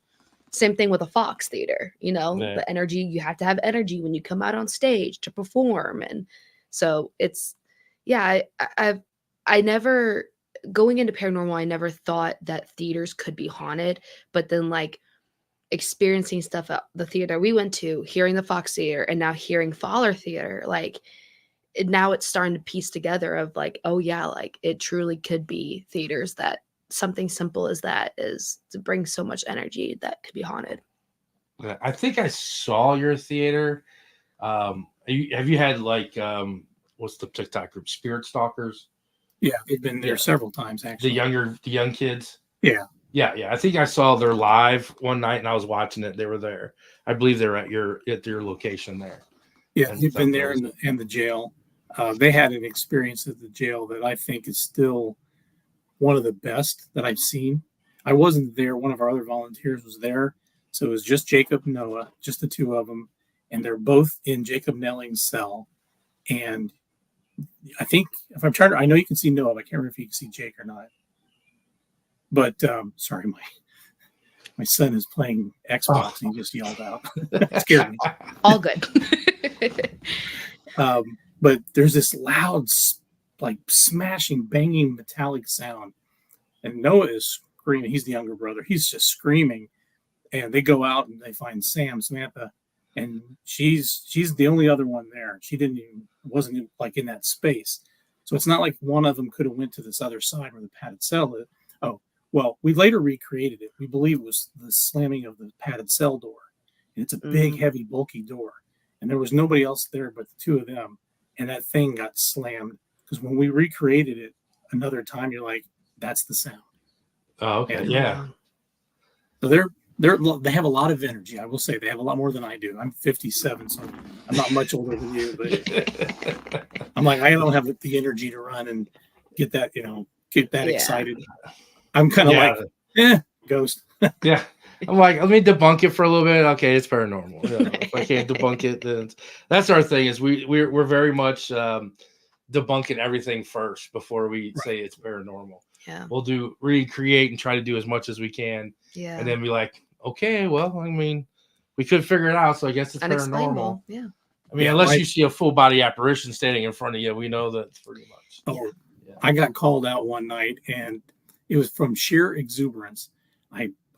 Same thing with a Fox theater, the energy, you have to have energy when you come out on stage to perform. And so it's, I never, going into paranormal, I never thought that theaters could be haunted, but then like experiencing stuff at the theater we went to, hearing the Fox theater and now hearing Fowler theater, like now it's starting to piece together of like, oh yeah, like it truly could be theaters that something simple as that is to bring so much energy that could be haunted. I think I saw your theater. Have you had like what's the TikTok group, Spirit Stalkers? Yeah, they've been there several times actually. The young kids. Yeah. I think I saw their live one night and I was watching it. They were there. I believe they're at your location there. Yeah, they've been there in the jail. They had an experience at the jail that I think is still one of the best that I've seen. I wasn't there. One of our other volunteers was there. So it was just Jacob and Noah, just the two of them. And they're both in Jacob Nelling's cell. And I think I know you can see Noah, but I can't remember if you can see Jake or not. But sorry, my son is playing Xbox and he just yelled out. It scared me. All good. But there's this loud, like smashing, banging, metallic sound. And Noah is screaming. He's the younger brother. He's just screaming. And they go out and they find Samantha, and she's the only other one there. She wasn't like in that space. So it's not like one of them could have went to this other side where the padded cell is. Oh, well, we later recreated it. We believe it was the slamming of the padded cell door. And it's a big, heavy, bulky door. And there was nobody else there but the two of them. And that thing got slammed. Because when we recreated it another time, you're like, that's the sound. Oh, okay. And, yeah. So they have a lot of energy. I will say they have a lot more than I do. I'm 57, so I'm not much older than you, but I'm like, I don't have the energy to run and get that excited. I'm kind of like, ghost. Yeah. I'm like, let me debunk it for a little bit. Okay, it's paranormal. If I can't debunk it, then that's our thing. Is we're very much debunking everything first before we say it's paranormal. Yeah, we'll recreate and try to do as much as we can. Yeah, and then be like, okay, well, I mean, we could figure it out, so I guess it's paranormal. Yeah, I mean, unless you see a full body apparition standing in front of you, we know that's pretty much. Oh, yeah. I got called out one night, and it was from sheer exuberance.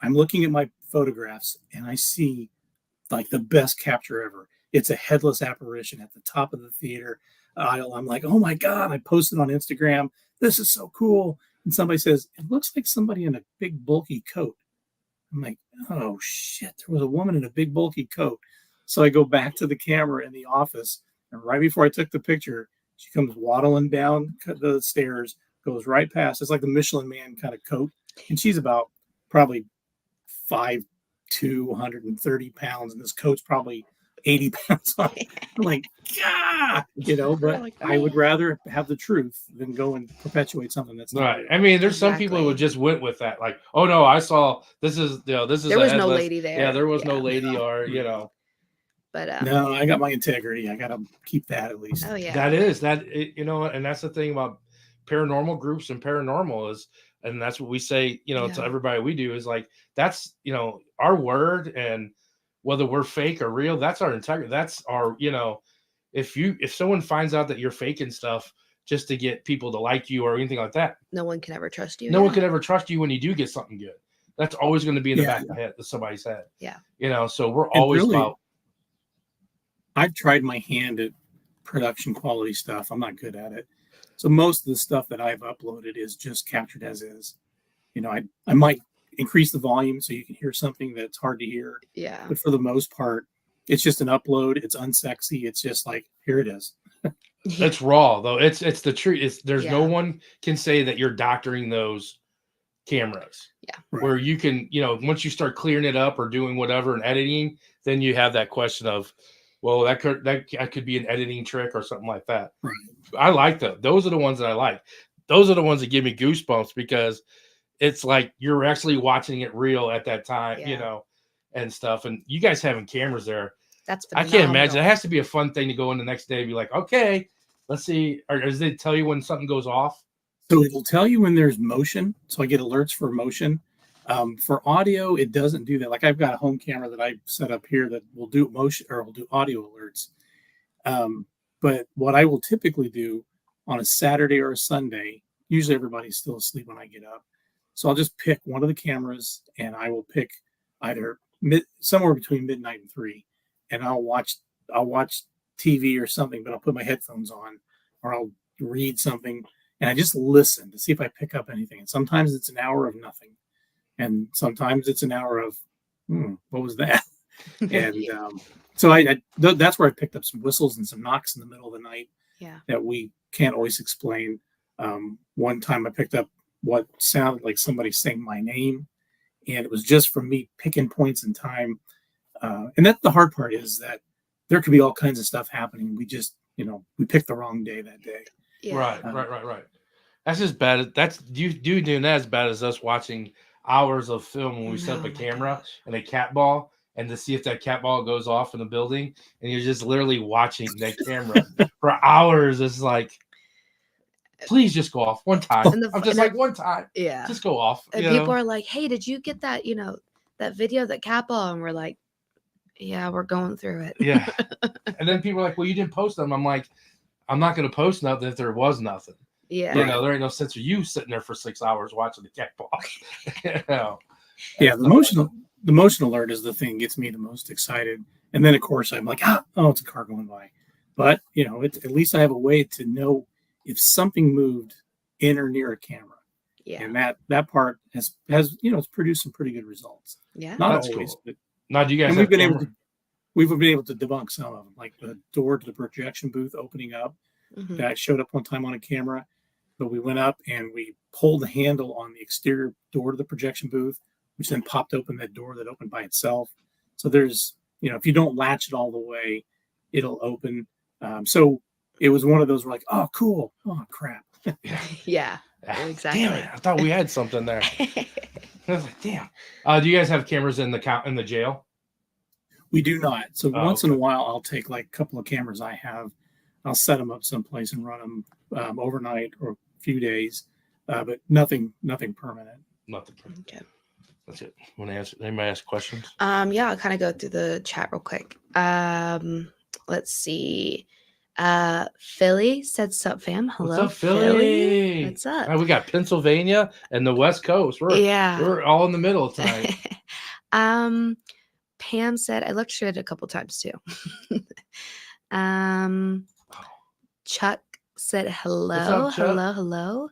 I'm looking at my photographs and I see like the best capture ever. It's a headless apparition at the top of the theater aisle. I'm like, oh my God, I posted on Instagram. This is so cool. and somebody says, it looks like somebody in a big bulky coat. I'm like, oh shit, there was a woman in a big bulky coat. So I go back to the camera in the office, and right before I took the picture, she comes waddling down the stairs, goes right past. It's like the Michelin Man kind of coat, and she's about probably 5'2", 130 pounds, and this coat's probably 80 pounds on. I'm like, yeah, but like, I would rather have the truth than go and perpetuate something that's not Right. real. I mean, there's some people who just went with that, like, oh no, I saw this is this is there a was no headless- lady there. Yeah, there was no lady, or But no, I got my integrity. I got to keep that at least. oh yeah, that is that and that's the thing about paranormal groups and paranormal is, and that's what we say, to everybody we do is like, that's our word, and whether we're fake or real, that's our integrity. That's our if someone finds out that you're faking stuff just to get people to like you or anything like that, no one can ever trust you. no one could ever trust you when you do get something good. That's always going to be in the back of the head, somebody's head. Yeah. So we're always really, about. I've tried my hand at production quality stuff. I'm not good at it. So most of the stuff that I've uploaded is just captured as is. I might increase the volume so you can hear something that's hard to hear. Yeah. But for the most part, it's just an upload. It's unsexy. It's just like, here it is. It's raw though. It's the truth. There's no one can say that you're doctoring those cameras. Yeah. Right. Where you can, once you start clearing it up or doing whatever and editing, then you have that question of, well, that could be an editing trick or something like that. Right. I like that. Those are the ones that I like. Those are the ones that give me goosebumps because it's like you're actually watching it real at that time, and stuff. And you guys having cameras there, that's phenomenal. I can't imagine. It has to be a fun thing to go in the next day and be like, okay, let's see. Or does it tell you when something goes off? So it'll tell you when there's motion. So I get alerts for motion. For audio, it doesn't do that. Like I've got a home camera that I set up here that will do motion or will do audio alerts. But what I will typically do on a Saturday or a Sunday, usually everybody's still asleep when I get up. So I'll just pick one of the cameras and I will pick either somewhere between midnight and 3, and I'll watch TV or something, but I'll put my headphones on or I'll read something and I just listen to see if I pick up anything. And sometimes it's an hour of nothing. And sometimes it's an hour of, what was that? And so that's where I picked up some whistles and some knocks in the middle of the night that we can't always explain. One time I picked up what sounded like somebody saying my name, and it was just from me picking points in time. And that's the hard part, is that there could be all kinds of stuff happening. We just, we picked the wrong day that day. Yeah. Right. That's as bad. That's you doing that as bad as us watching hours of film when we set up a camera and a cat ball, and to see if that cat ball goes off in the building, and you're just literally watching that camera for hours. It's like, please just go off one time. I'm just like, one time. Yeah. Just go off. And people are like, hey, did you get that, that video of that cat ball? And we're like, yeah, we're going through it. Yeah. And then people are like, well, you didn't post them. I'm like, I'm not going to post nothing if there was nothing. Yeah. There ain't no sense of you sitting there for 6 hours watching the cat ball. Yeah. The motion alert is the thing that gets me the most excited. And then of course I'm like, it's a car going by. But at least I have a way to know if something moved in or near a camera. Yeah. And that part has it's produced some pretty good results. Yeah. Not That's always, cool. but Now, do you guys we've been able to debunk some of them, like the door to the projection booth opening up. Mm-hmm. That showed up one time on a camera, but we went up and we pulled the handle on the exterior door to the projection booth, which then popped open that door that opened by itself. So there's, if you don't latch it all the way, it'll open. So it was one of those, we're like, oh, cool. Oh, crap. Yeah, exactly. Damn it. I thought we had something there. I was like, damn. Do you guys have cameras in the jail? We do not. So once in a while, I'll take like a couple of cameras I have. I'll set them up someplace and run them overnight or a few days, but nothing permanent. Nothing permanent. Okay. That's it. Want to answer? Anybody ask questions? Yeah, I'll kind of go through the chat real quick. Let's see. Philly said, "Sup, fam? Hello, what's up, Philly? What's up? We got Pennsylvania and the West Coast. We're all in the middle tonight." Pam said, "I looked through it a couple times too." Chuck said, "Hello, What's up, Chuck? hello."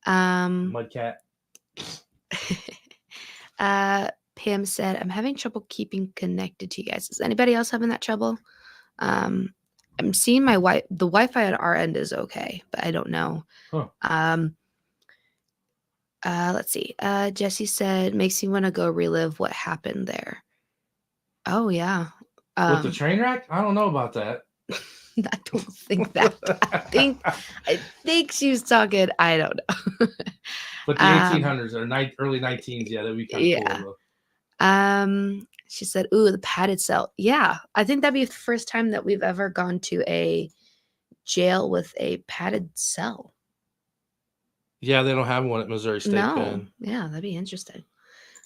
Mudcat. Pam said, I'm having trouble keeping connected to you guys. Is anybody else having that trouble? I'm seeing the Wi-Fi at our end is okay, but I don't know. Huh. Let's see. Jesse said, makes me want to go relive what happened there. Oh yeah. With the train wreck? I don't know about that. I don't think that. I think she was talking. I don't know. But the 1800s or early 19s, yeah, that'd be kind of cool. She said, "Ooh, the padded cell." Yeah, I think that'd be the first time that we've ever gone to a jail with a padded cell. Yeah, they don't have one at Missouri State Pen. Yeah, that'd be interesting.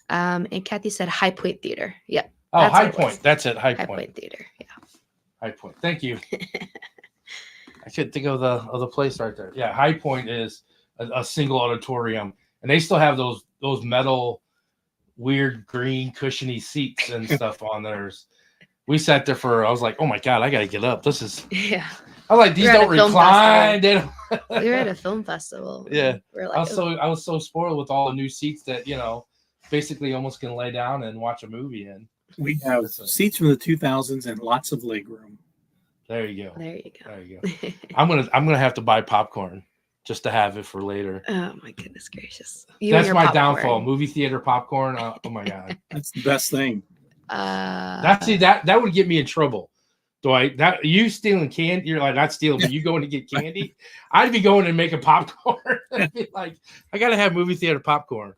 And Kathy said High Point Theater. Yep. Oh, High Point. That's it. High Point Theater. Yeah. High Point. Thank you. I couldn't think of the place right there. Yeah, High Point is a single auditorium, and they still have those metal, weird green cushiony seats and stuff on theirs. We sat there I was like, oh my God, I gotta get up. This is I was like, these don't recline. They don't. We were at a film festival. Yeah. Like, I was so spoiled with all the new seats that, basically almost can lay down and watch a movie in. We have seats from the 2000s and lots of leg room. There you go. There you go. I'm gonna have to buy popcorn just to have it for later. Oh my goodness gracious! That's my downfall. Movie theater popcorn. Oh my God. That's the best thing. That would get me in trouble. Dwight, that you stealing candy? You're like, not stealing, but you going to get candy? I'd be going and making popcorn. I'd be like, I gotta have movie theater popcorn.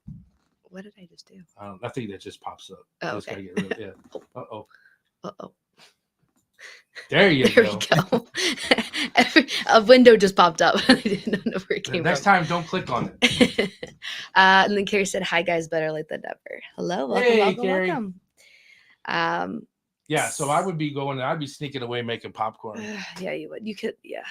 What did I just do? I think that just pops up. Oh, okay. Get rid of it. Yeah. Uh-oh. There you go. There we go. A window just popped up. I didn't know where it came from. Next time, don't click on it. And then Carrie said, hi, guys, better late than never. Hello. Welcome. Yeah, so I would be I'd be sneaking away making popcorn. Yeah, you would. You could, yeah.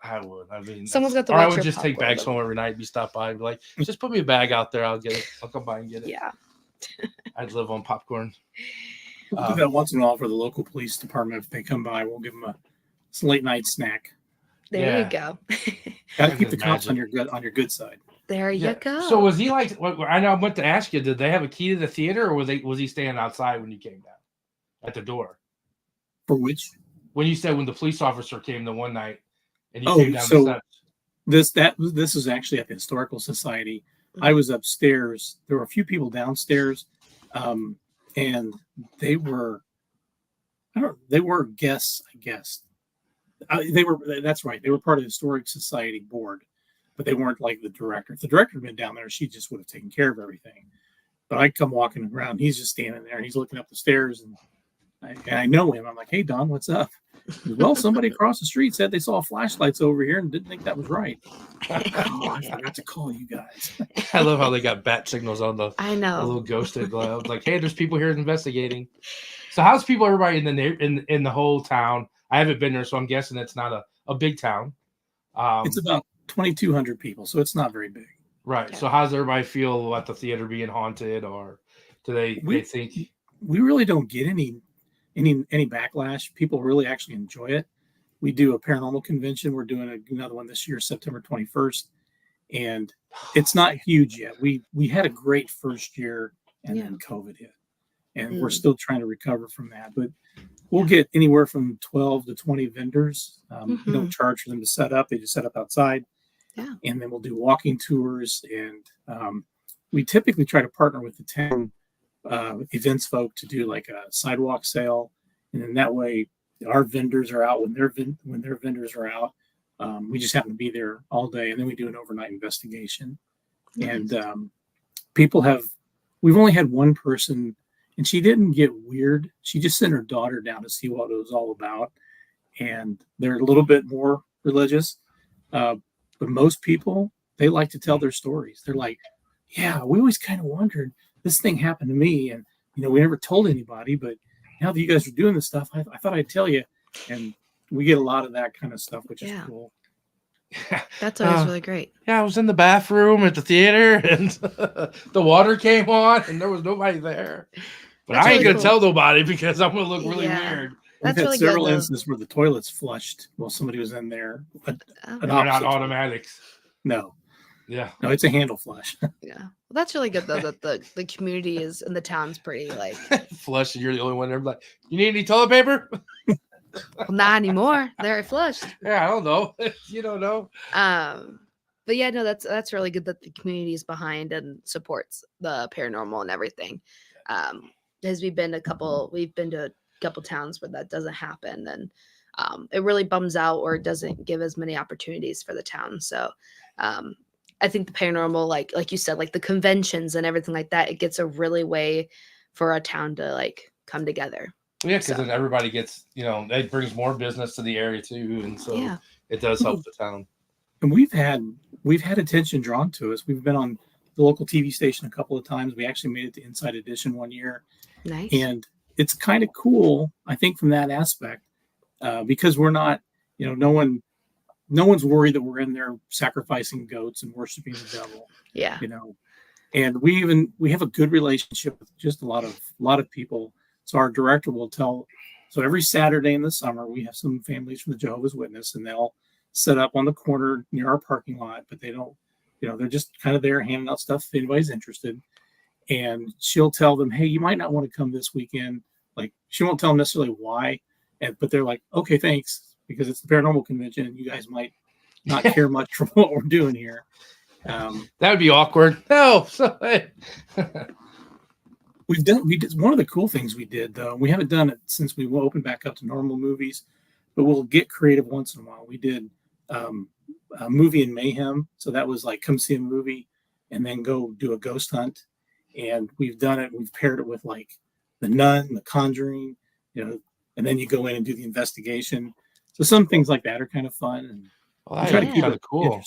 I would. I mean, someone's got the. Or I would just take bags home every night. Be stop by and be like, just put me a bag out there. I'll get it. I'll come by and get it. Yeah. I'd live on popcorn. We'll do that once in a while for the local police department. If they come by, we'll give them a late night snack. There you go. Got to keep the cops on your good side. There you go. So was he like? I know I went to ask you. Did they have a key to the theater, or was he standing outside when you came down at the door? For which? When you said when the police officer came the one night and you came down the steps. This was actually at the Historical Society. I was upstairs. There were a few people downstairs, and they were guests, I guess. That's right. They were part of the Historic Society board, but they weren't like the director. If the director had been down there, she just would have taken care of everything. But I come walking around, he's just standing there and he's looking up the stairs, and I know him. I'm like, hey, Don, what's up? Goes, well, somebody across the street said they saw flashlights over here and didn't think that was right. I forgot to call you guys. I love how they got bat signals on the little ghosted glove. Like, hey, there's people here investigating. So how's everybody in the whole town? I haven't been there, so I'm guessing it's not a big town. It's about 2,200 people, so it's not very big. Right. Yeah. So how does everybody feel about the theater being haunted, or do they think? We really don't get any backlash. People really actually enjoy it. We do a paranormal convention. We're doing another one this year, September 21st, and it's not huge yet. We had a great first year, and then COVID hit, and we're still trying to recover from that. But we'll get anywhere from 12 to 20 vendors. We don't charge for them to set up. They just set up outside. Yeah. And then we'll do walking tours. And we typically try to partner with the town events folk to do like a sidewalk sale. And then that way our vendors are out when their vendors are out. We just happen to be there all day. And then we do an overnight investigation. Nice. And we've only had one person, and she didn't get weird. She just sent her daughter down to see what it was all about. And they're a little bit more religious. But most people, they like to tell their stories. They're like, yeah, we always kind of wondered, this thing happened to me. And, we never told anybody. But now that you guys are doing this stuff, I thought I'd tell you. And we get a lot of that kind of stuff, which is cool. That's always really great. Yeah, I was in the bathroom at the theater and the water came on and there was nobody there. But I ain't going to tell nobody because I'm going to look really weird. We've had several instances where the toilets flushed while somebody was in there. They're not automatics. No. Yeah. No, it's a handle flush. Yeah. Well, that's really good though that the community is and the town's pretty like Flush, and you're the only one there. Like, you need any toilet paper? well, not anymore. They're flushed. Yeah, I don't know. You don't know. But yeah, no, that's really good that the community is behind and supports the paranormal and everything. As we've been to a couple towns where that doesn't happen, and it really bums out or it doesn't give as many opportunities for the town. So I think the paranormal, like you said, like the conventions and everything like that, it gets a really way for a town to like come together. Yeah, because then everybody gets, it brings more business to the area too, and so it does help the town. And we've had attention drawn to us. We've been on the local TV station a couple of times. We actually made it to Inside Edition one year. Nice. And it's kind of cool, I think, from that aspect, because we're not, no one's worried that we're in there sacrificing goats and worshiping the devil. Yeah. And we have a good relationship with just a lot of people. So our director will tell. So every Saturday in the summer, we have some families from the Jehovah's Witness, and they'll set up on the corner near our parking lot, but they don't, they're just kind of there handing out stuff if anybody's interested. And she'll tell them, hey, you might not want to come this weekend. Like, she won't tell them necessarily why, but they're like, okay, thanks, because it's the paranormal convention and you guys might not care much for what we're doing here. That would be awkward. No. We did one of the cool things we did, though. We haven't done it since we opened back up to normal movies, but we'll get creative once in a while. We did a movie in Mayhem. So that was like, come see a movie and then go do a ghost hunt. And we've done it. We've paired it with like The Nun, The Conjuring, and then you go in and do the investigation. So some things like that are kind of fun. And that would be kind of cool.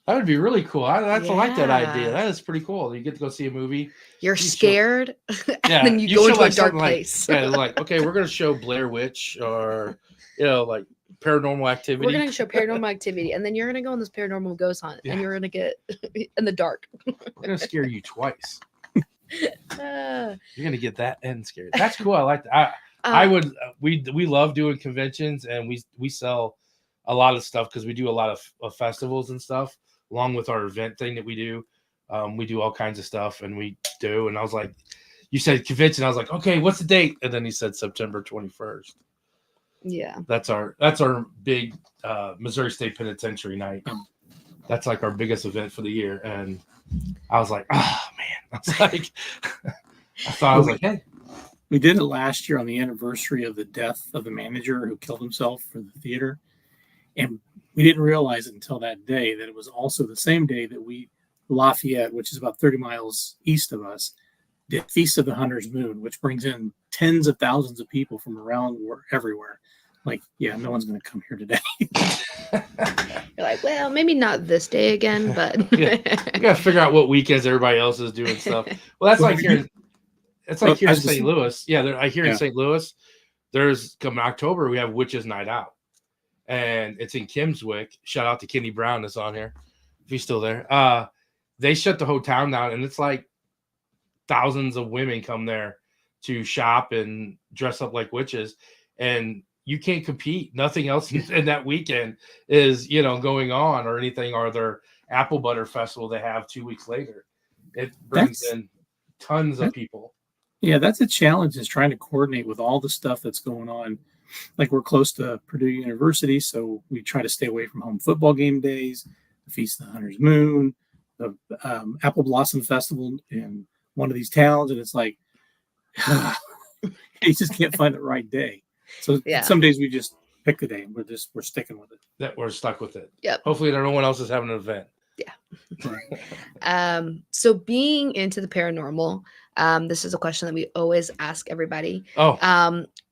That would be really cool. I like that idea. That is pretty cool. You get to go see a movie. You're scared, and then you go into a dark place. Like, okay, we're going to show Blair Witch or, like Paranormal Activity. We're going to show Paranormal Activity, and then you're going to go on this paranormal ghost hunt, and you're going to get in the dark. We're going to scare you twice. You're going to get that and scared. That's cool. I like that. I would. We love doing conventions, and we sell a lot of stuff because we do a lot of festivals and stuff. Along with our event thing that we do all kinds of stuff, and and I was like, you said convention, I was like, okay, what's the date? And then he said September 21st. Yeah, that's our big Missouri State Penitentiary night. That's like our biggest event for the year, and I was like, oh man, I was like, hey, we did it last year on the anniversary of the death of the manager who killed himself for the theater, and we didn't realize it until that day that it was also the same day that Lafayette, which is about 30 miles east of us, did Feast of the Hunter's Moon, which brings in tens of thousands of people from around everywhere. Like, yeah, no one's going to come here today. You're like, well, maybe not this day again, but you got to figure out what weekends everybody else is doing stuff. Well, that's like here. It's like here in St. Louis. Yeah, I hear in St. Louis, there's coming October we have Witches Night Out. And it's in Kimswick. Shout out to Kenny Brown that's on here, if he's still there. They shut the whole town down, and it's like thousands of women come there to shop and dress up like witches, and you can't compete. Nothing else in that weekend is going on or anything. Or their apple butter festival they have 2 weeks later. It brings in tons of people. Yeah, that's a challenge, is trying to coordinate with all the stuff that's going on. Like, we're close to Purdue University, so we try to stay away from home football game days, the Feast of the Hunter's Moon, the Apple Blossom Festival in one of these towns, and it's like, you just can't find the right day. So some days we just pick the day, and we're sticking with it. That we're stuck with it. Yep. Hopefully, no one else is having an event. Yeah. So being into the paranormal, this is a question that we always ask everybody.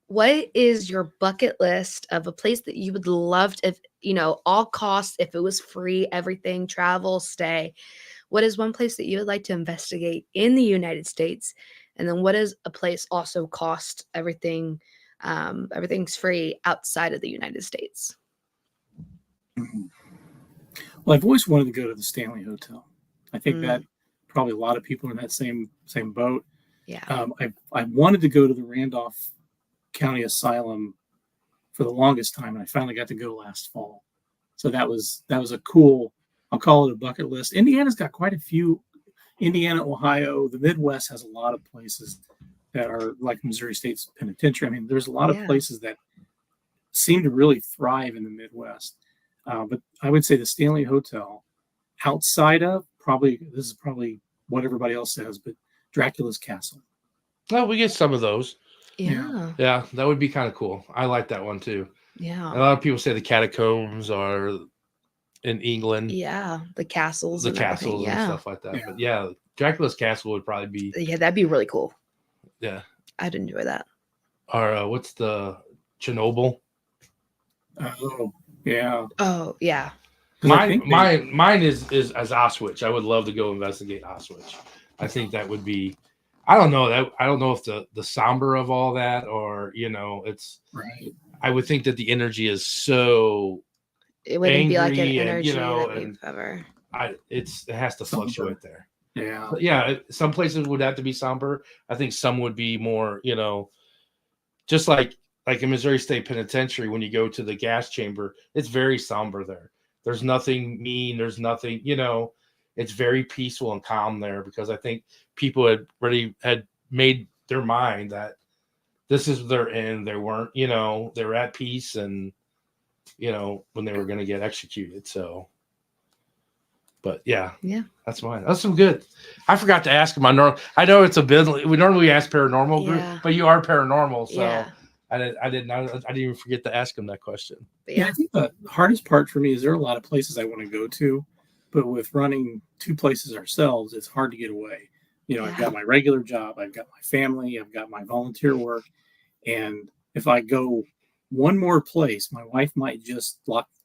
What is your bucket list of a place that you would love to, if all costs, if it was free, everything, travel, stay? What is one place that you would like to investigate in the United States? And then what is a place also cost everything? Everything's free outside of the United States. Mm-hmm. Well, I've always wanted to go to the Stanley Hotel. I think that probably a lot of people are in that same boat. Yeah. I wanted to go to the Randolph County Asylum for the longest time, and I finally got to go last fall. So that was a cool I'll call it a bucket list. Indiana's got quite a few. Indiana, Ohio, the Midwest has a lot of places that are like Missouri State's Penitentiary. I mean, there's a lot of places that seem to really thrive in the Midwest. But I would say the Stanley Hotel, outside of this is probably what everybody else says, but Dracula's Castle. Well, we get some of those. Yeah. Yeah, that would be kind of cool. I like that one too. Yeah. A lot of people say the catacombs are in England. Yeah, the castles and stuff like that. But yeah, Dracula's Castle would probably be. Yeah, that'd be really cool. Yeah, I'd enjoy that. Or what's the Chernobyl? Oh yeah. Oh yeah. Mine is Auschwitz. I would love to go investigate Auschwitz. I think that would be. I don't know if the somber of all that, or it's right. I would think that the energy is so. It wouldn't be like an angry energy and, that we've ever. It has to fluctuate there. Yeah. But yeah. Some places would have to be somber. I think some would be more, just like in Missouri State Penitentiary, when you go to the gas chamber, it's very somber there. There's nothing mean. There's nothing, it's very peaceful and calm there, because I think people had made their mind that this is their end. They weren't, they were at peace and, when they were going to get executed. So, but yeah, that's mine. That's some good. I forgot to ask him. I know it's a bit. We normally ask paranormal group, but you are paranormal, so I didn't even forget to ask him that question. Yeah, I think the hardest part for me is there are a lot of places I want to go to, but with running two places ourselves, it's hard to get away. I've got my regular job, I've got my family, I've got my volunteer work, and if I go one more place, my wife might just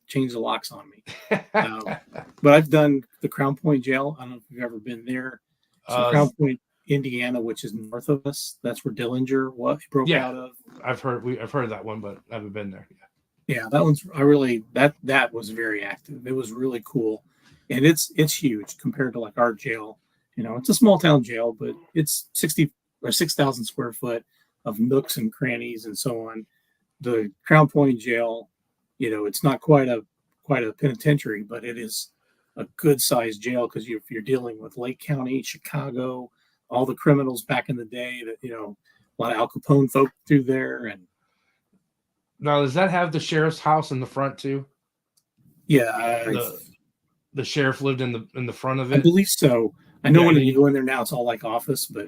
change the locks on me. But I've done the Crown Point Jail. I don't know if you've ever been there. So Crown Point, Indiana, which is north of us. That's where Dillinger broke out of. I've heard that one, but I haven't been there. Yeah, that one's that was very active. It was really cool, and it's huge compared to like our jail. It's a small town jail, but it's 6,000 square foot of nooks and crannies and so on. The Crown Point Jail, it's not quite a penitentiary, but it is a good sized jail, because you're dealing with Lake County, Chicago, all the criminals back in the day that a lot of Al Capone folk through there. And now, does that have the sheriff's house in the front too? Yeah, the sheriff lived in the front of it. I believe so. I know when you go in there now, it's all like office, but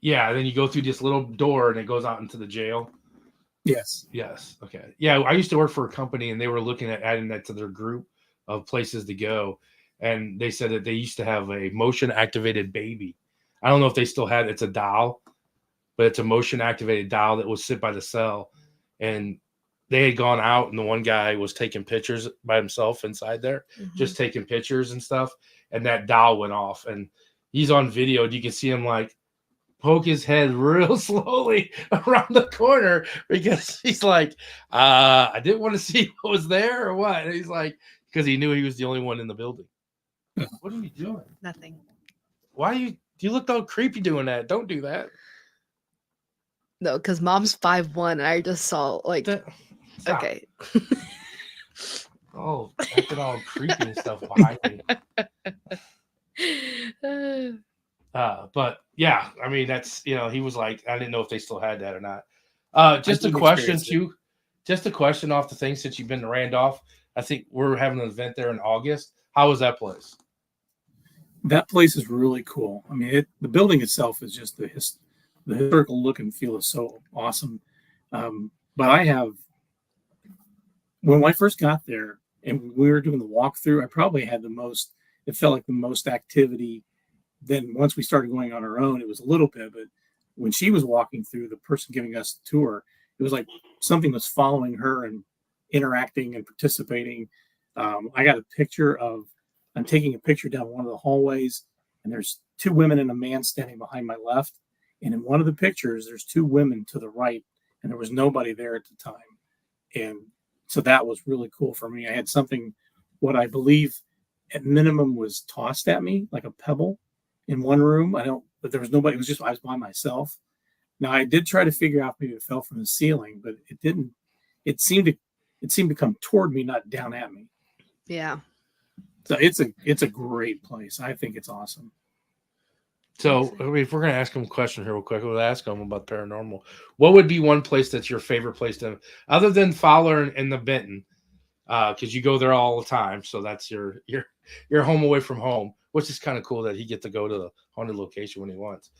then you go through this little door and it goes out into the jail. Yes. Okay. Yeah. I used to work for a company, and they were looking at adding that to their group of places to go. And they said that they used to have a motion activated baby. I don't know if they still had it's a doll, but it's a motion activated doll that would sit by the cell. And they had gone out, and the one guy was taking pictures by himself inside there, just taking pictures and stuff. And that doll went off, and he's on video. And you can see him like poke his head real slowly around the corner, because he's like, I didn't want to see what was there or what. And he's like, because he knew he was the only one in the building. What are you doing? Nothing. Why you looked all creepy doing that? Don't do that. No, because Mom's 5'1", and I just saw like okay. Oh, acting all creepy and stuff behind me. But yeah, I mean, that's, he was like, I didn't know if they still had that or not. Just a question too. Just a question off the thing, since you've been to Randolph. I think we're having an event there in August. How was that place? That place is really cool. I mean, the building itself is just the historical look and feel is so awesome. But when I first got there and we were doing the walkthrough, I probably had it felt like the most activity. Then once we started going on our own, it was a little bit, but when she was walking through, the person giving us the tour, it was like something was following her and interacting and participating. I got a picture I'm taking a picture down one of the hallways, and there's two women and a man standing behind my left. And in one of the pictures, there's two women to the right, and there was nobody there at the time. And so that was really cool for me. I had something, what I believe at minimum was tossed at me like a pebble in one room. But there was nobody. I was by myself. Now I did try to figure out maybe it fell from the ceiling, but it didn't. It seemed to come toward me, not down at me. Yeah. So it's a great place. I think it's awesome. So, I mean, if we're going to ask him a question here real quick, we'll ask him about paranormal. What would be one place that's your favorite place to, other than Fowler and the Benton? Because you go there all the time, so that's your home away from home, which is kind of cool that he get to go to the haunted location when he wants.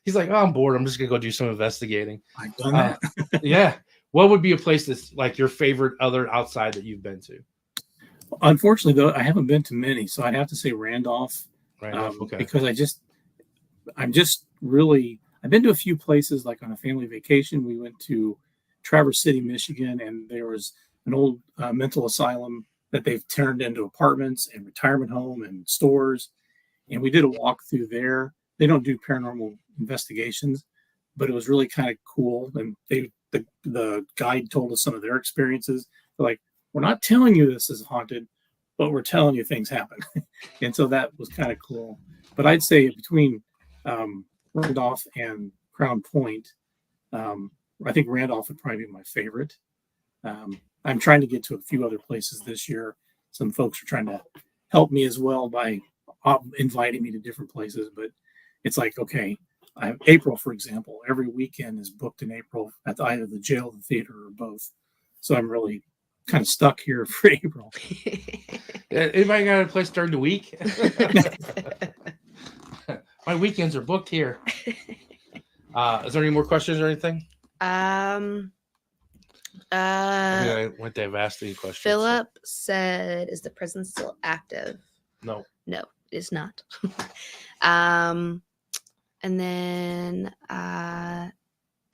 He's like, oh, I'm bored. I'm just gonna go do some investigating. I've done that. Yeah. What would be a place that's like your favorite other outside that you've been to? Unfortunately, though, I haven't been to many, so I'd have to say Randolph. Okay. Because I've been to a few places, like on a family vacation. We went to Traverse City, Michigan, and there was an old mental asylum that they've turned into apartments and retirement home and stores. And we did a walk through there. They don't do paranormal investigations, but it was really kind of cool. And the guide told us some of their experiences. They're like, we're not telling you this is haunted, but we're telling you things happen. And so that was kind of cool. But I'd say between Randolph and Crown Point, I think Randolph would probably be my favorite. I'm trying to get to a few other places this year. Some folks are trying to help me as well by inviting me to different places. But it's like, okay, April, for example, every weekend is booked in April at either the jail, the theater, or both. So I'm really kind of stuck here for April. Anybody got a place during the week? My weekends are booked here. Is there any more questions or anything? I went to have asked any questions. Philip said, "Is the prison still active?" No, it's not. And then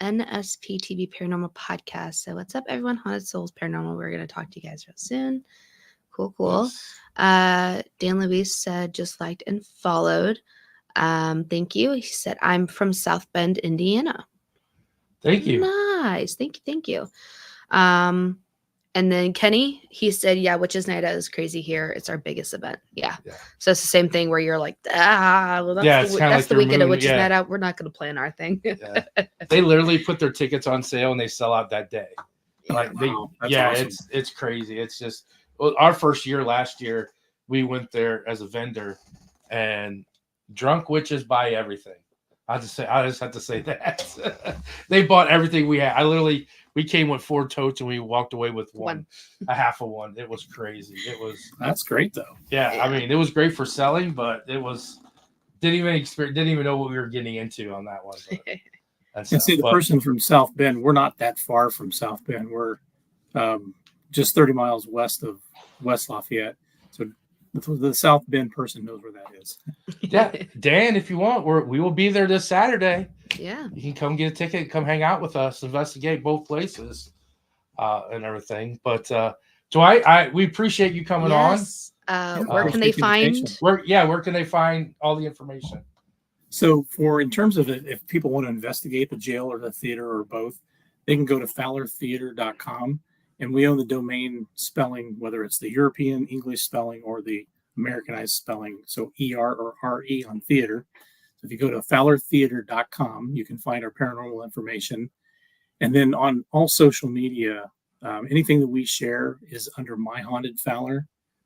NSP TV Paranormal Podcast. So what's up, everyone? Haunted Souls Paranormal. We're going to talk to you guys real soon. Cool. Yes. Dan Luis said, just liked and followed. Thank you. He said, I'm from South Bend, Indiana. Thank you. Nice. Thank you. And then Kenny, he said, yeah, Witches Night Out is crazy here. It's our biggest event. Yeah. So it's the same thing where you're like, well, that's the weekend of Witches Night Out. We're not going to plan our thing. They literally put their tickets on sale and they sell out that day. Awesome. It's crazy. It's just our first year last year, we went there as a vendor and drunk witches buy everything. I just have to say that. They bought everything we had. We came with 4 totes and we walked away with a half of one. It was crazy. That's great though. Yeah. I mean, it was great for selling, but didn't even know what we were getting into on that one. The person from South Bend, we're not that far from South Bend. We're just 30 miles west of West Lafayette. So the South Bend person knows where that is. Yeah, Dan, if you want, we will be there this Saturday. Yeah, you can come get a ticket, come hang out with us, investigate both places, and everything. But Dwight, we appreciate you coming on. Where can they find? Where can they find all the information? So in terms of if people want to investigate the jail or the theater or both, they can go to fowlertheater.com. And we own the domain spelling, whether it's the European English spelling or the Americanized spelling, so ER or RE on theater. So if you go to fowlertheater.com, you can find our paranormal information. And then on all social media, anything that we share is under My Haunted Fowler.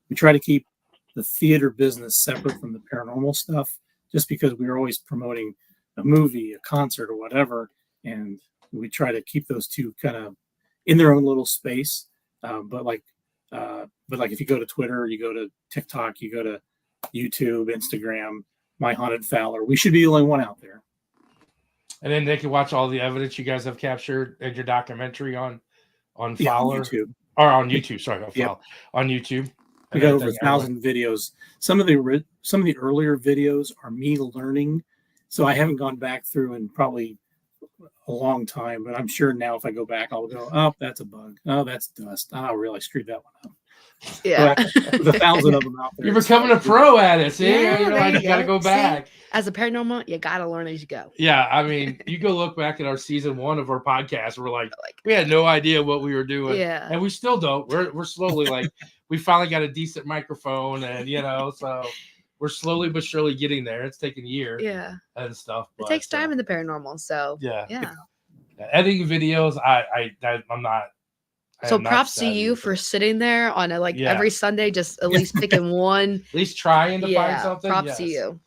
We try to keep the theater business separate from the paranormal stuff, just because we're always promoting a movie, a concert, or whatever. And we try to keep those two kind of in their own little space. But if you go to Twitter, you go to TikTok, you go to YouTube, Instagram, My Haunted Fowler, we should be the only one out there. And then they can watch all the evidence you guys have captured in your documentary on Fowler, on YouTube. Or on YouTube. Sorry, on YouTube. We got over 1,000 videos. Some of the earlier videos are me learning, so I haven't gone back through in probably a long time, but I'm sure now if I go back, I'll go, oh, that's a bug. Oh, that's dust. Oh, really screwed that one up. Yeah. There's 1,000 of them out there. You're becoming a pro at it. See? Yeah, you got to go back. See, as a paranormal, you got to learn as you go. Yeah. I mean, you go look back at our season 1 of our podcast. We're like, we had no idea what we were doing. Yeah. And we still don't. We're slowly we finally got a decent microphone and, so we're slowly but surely getting there. It's taking a year. Yeah. And stuff. It takes time in the paranormal. So, yeah. Editing videos, So have not props to sat you either. for sitting there on a Yeah. every Sunday, just at least picking one. At least trying to find something. Props to Yes. you.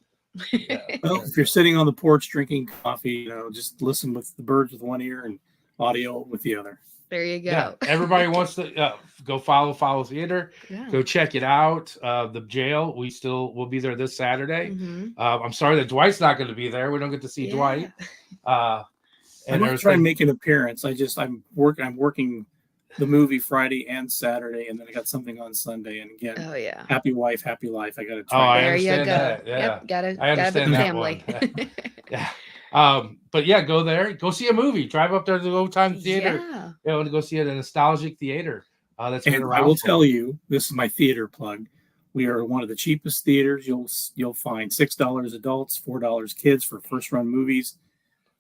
Yeah. Well, if you're sitting on the porch drinking coffee, just listen with the birds with one ear and audio with the other. There you go. Yeah, everybody wants to go follow Theater. Yeah. Go check it out. The jail, we'll be there this Saturday. Mhm. I'm sorry that Dwight's not going to be there. We don't get to see Dwight. I'm going to try and make an appearance. I'm working the movie Friday and Saturday, and then I got something on Sunday. And again, Oh yeah. happy wife, happy life. I got to Oh, try. I There you understand go. that. Yeah. Yep, gotta I understand the that family. one. Yeah. But yeah, go there. Go see a movie. Drive up there to the Old Time Theater. Yeah. You know, to go see a nostalgic theater. That's been And around. I will tell you, this is my theater plug. We are one of the cheapest theaters you'll find. $6 adults, $4 kids for first run movies.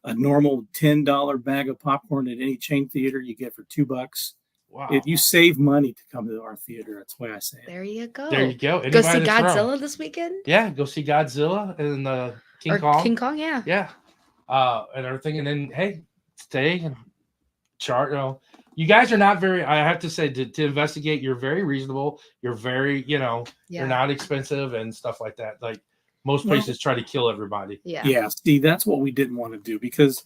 A normal $10 bag of popcorn at any chain theater you get for $2. Wow. You save money to come to our theater. That's why I say it. There you go. There you go. Go Anybody see in this room? Godzilla this weekend? Yeah, go see Godzilla and King Or Kong. King Kong, yeah. Yeah. And everything. And then, hey, stay and chart. You guys are not very, I have to say, to investigate, you're very reasonable. You're very, you're not expensive and stuff like that. Like most places try to kill everybody. Yeah. See, that's what we didn't want to do because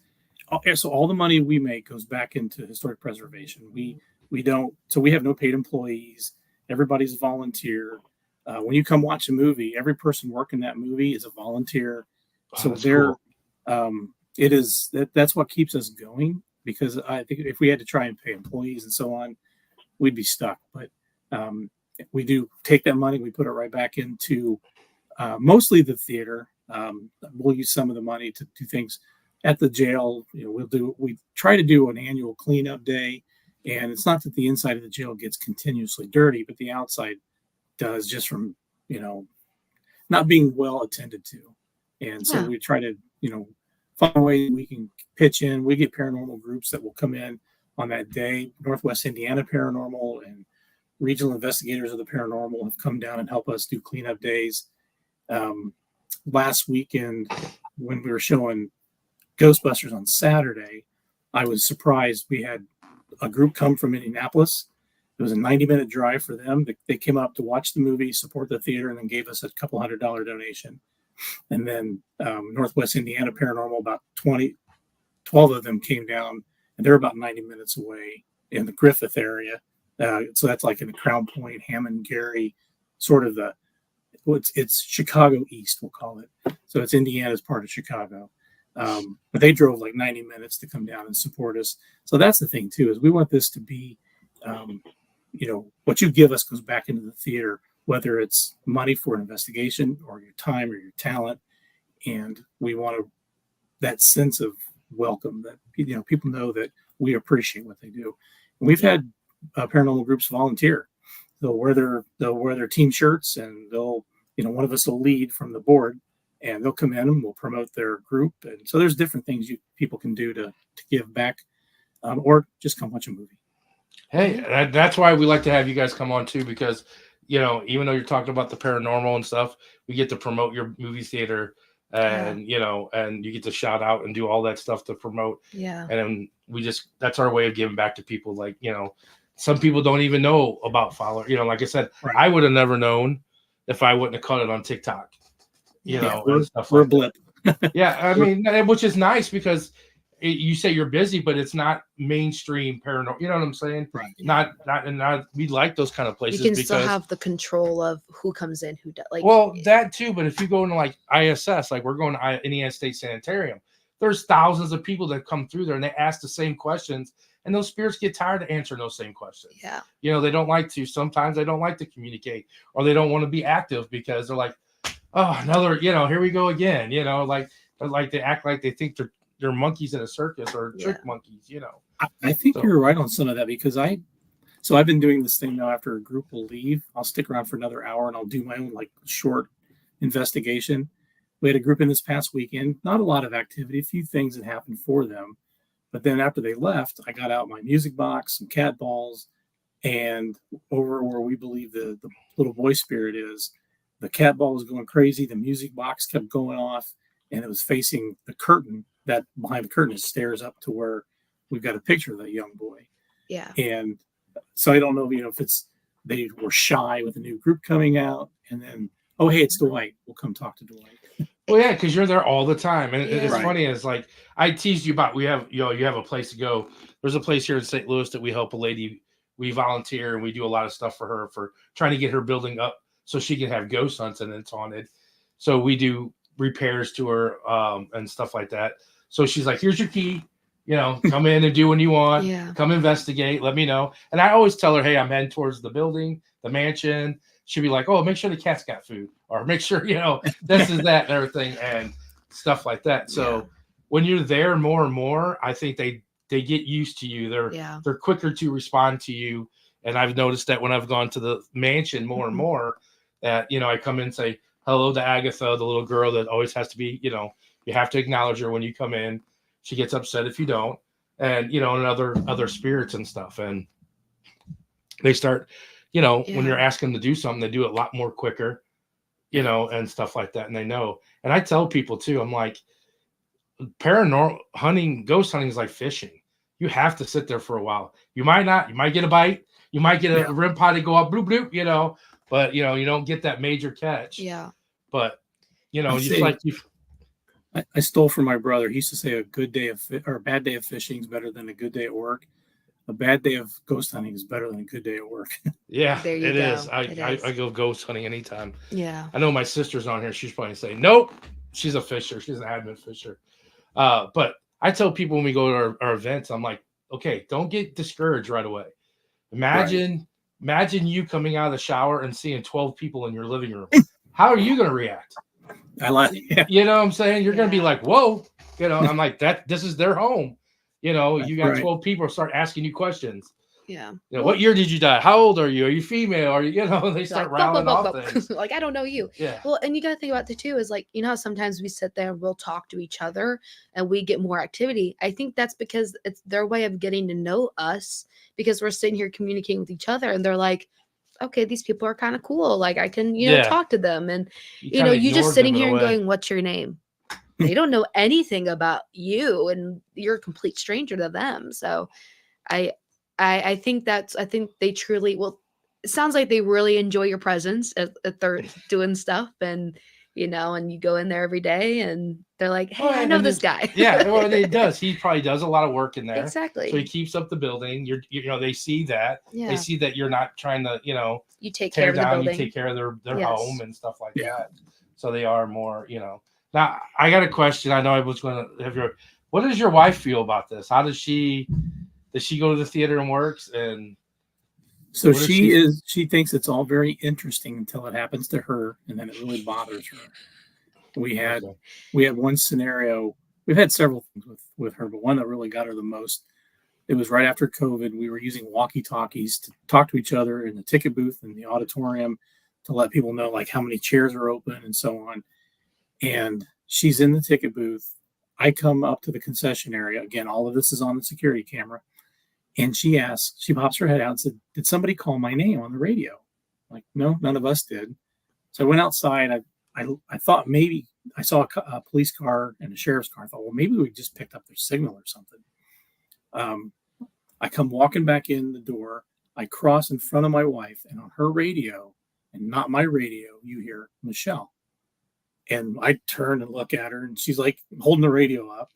so all the money we make goes back into historic preservation. We don't, so we have no paid employees. Everybody's a volunteer. When you come watch a movie, every person working that movie is a volunteer. So it is that's what keeps us going, because I think if we had to try and pay employees and so on, we'd be stuck. But we do take that money, we put it right back into mostly the theater. We'll use some of the money to do things at the jail. We try to do an annual cleanup day, and it's not that the inside of the jail gets continuously dirty, but the outside does, just from not being well attended to. And so we try to find a way we can pitch in. We get paranormal groups that will come in on that day. Northwest Indiana Paranormal and regional investigators of the paranormal have come down and help us do cleanup days. Last weekend, when we were showing Ghostbusters on Saturday, I was surprised. We had a group come from Indianapolis. It was a 90-minute drive for them. They came up to watch the movie, support the theater, and then gave us a couple $100 donation. And then Northwest Indiana Paranormal, about 12 of them came down, and they're about 90 minutes away in the Griffith area. So that's like in the Crown Point, Hammond, Gary, sort of it's Chicago East, we'll call it. So it's Indiana's part of Chicago. But they drove like 90 minutes to come down and support us. So that's the thing too, is we want this to be, what you give us goes back into the theater, whether it's money for an investigation or your time or your talent. And we want that sense of welcome that, people know that we appreciate what they do. And we've had paranormal groups volunteer. They'll wear their team shirts, and they'll, one of us will lead from the board, and they'll come in and we'll promote their group. And so there's different things people can do to give back, or just come watch a movie. Hey, that's why we like to have you guys come on too, because, even though you're talking about the paranormal and stuff, we get to promote your movie theater, and, and you get to shout out and do all that stuff to promote. Yeah. And then that's our way of giving back to people. Like, some people don't even know about Fowler. Like I said, I would have never known if I wouldn't have caught it on TikTok. And stuff we're like a blip. Yeah, I mean, which is nice because you say you're busy, but it's not mainstream paranormal. You know what I'm saying? Right. Not. We like those kind of places. You can still have the control of who comes in, who does. That too. But if you go into like ISS, like we're going to Indiana State Sanitarium, there's thousands of people that come through there and they ask the same questions. And those spirits get tired of answering those same questions. Yeah. They don't like to. Sometimes they don't like to communicate, or they don't want to be active because they're like, oh, another, here we go again. Like they act like they think they're monkeys in a circus or trick monkeys. I think you're right on some of that, because I've been doing this thing now. After a group will leave, I'll stick around for another hour and I'll do my own like short investigation. We had a group in this past weekend. Not a lot of activity. A few things that happened for them. But then after they left, I got out my music box, some cat balls, and over where we believe the little boy spirit is, the cat ball was going crazy. The music box kept going off, and it was facing the curtain. That behind the curtain is stairs up to where we've got a picture of that young boy. Yeah. And So I don't know, if they were shy with a new group coming out, and then, oh, hey, it's Dwight. We'll come talk to Dwight. Well, yeah, because you're there all the time, and it's Yeah. funny. Is like I teased you about you have a place to go. There's a place here in St. Louis that we help a lady. We volunteer and we do a lot of stuff for her for trying to get her building up so she can have ghost hunts and it's haunted. So we do repairs to her and stuff like that. So she's like, "Here's your key. Come in and do what you want. Yeah. Come investigate. Let me know." And I always tell her, "Hey, I'm heading towards the building, the mansion." She'd be like, "Oh, make sure the cat's got food, or make sure this is that and everything and stuff like that." So when you're there more and more, I think they get used to you. They're quicker to respond to you. And I've noticed that when I've gone to the mansion more and more, that I come in and say hello to Agatha, the little girl that always has to be. You have to acknowledge her when you come in. She gets upset if you don't, and and other spirits and stuff, and they start. When you're asking them to do something, they do it a lot more quicker, and stuff like that. And they know. And I tell people too, I'm like, paranormal hunting, ghost hunting is like fishing. You have to sit there for a while. You might get a bite. You might get a rim pot to go up, bloop, bloop, but you don't get that major catch. Yeah. But, I stole from my brother. He used to say a bad day of fishing is better than a good day at work. A bad day of ghost hunting is better than a good day at work. Yeah, There you it go. is. It is. I go ghost hunting anytime. Yeah. I know my sister's on here. She's probably saying, nope, she's a fisher. She's an admin fisher. But I tell people when we go to our events, I'm like, okay, don't get discouraged right away. Imagine you coming out of the shower and seeing 12 people in your living room. How are you going to react? I like it. You know what I'm saying? You're going to be like, whoa. I'm like, this is their home. You got 12 people start asking you questions. Yeah. What year did you die? How old are you? Are you female? Are you, they start rattling off things. Like, I don't know you. Yeah. Well, and you got to think about it too, is like, how sometimes we sit there and we'll talk to each other and we get more activity. I think that's because it's their way of getting to know us, because we're sitting here communicating with each other and they're like, okay, these people are kind of cool. Like I can, talk to them. And, you just sitting here and going, what's your name? They don't know anything about you and you're a complete stranger to them. So I think they truly, well, it sounds like they really enjoy your presence at they're doing stuff and, and you go in there every day and they're like, hey, I know this guy. Yeah. Well, he does. He probably does a lot of work in there. Exactly. So he keeps up the building. They see that. Yeah. They see that you're not trying to, you take tear care of the down, building. you take care of their Yes. home and stuff like that. So they are more, Now, I got a question. I know I was going to have what does your wife feel about this? How does she go to the theater and works? And so she thinks it's all very interesting until it happens to her, and then it really bothers her. We had one scenario. We've had several things with her, but one that really got her the most. It was right after COVID. We were using walkie-talkies to talk to each other in the ticket booth in the auditorium to let people know like how many chairs are open and so on. And she's in the ticket booth. I come up to the concession area. Again, all of this is on the security camera. And she pops her head out and said, did somebody call my name on the radio? I'm like, no, none of us did. So I went outside. I thought maybe I saw a police car and a sheriff's car. I thought, well, maybe we just picked up their signal or something. I come walking back in the door. I cross in front of my wife, and on her radio, and not my radio, you hear Michelle. And I turn and look at her, and she's like holding the radio up.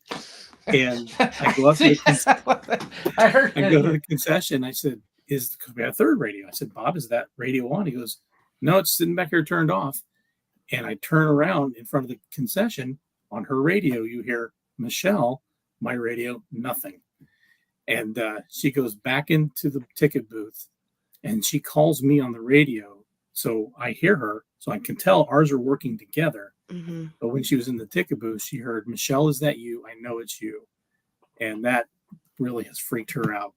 And I go up to the concession. I said, because we had a third radio. I said, Bob, is that radio on? He goes, no, it's sitting back here turned off. And I turn around in front of the concession. On her radio, you hear Michelle. My radio, nothing. And she goes back into the ticket booth, and she calls me on the radio. So I hear her, so I can tell ours are working together. Mm-hmm. But when she was in the ticket booth, she heard, Michelle, is that you? I know it's you. And that really has freaked her out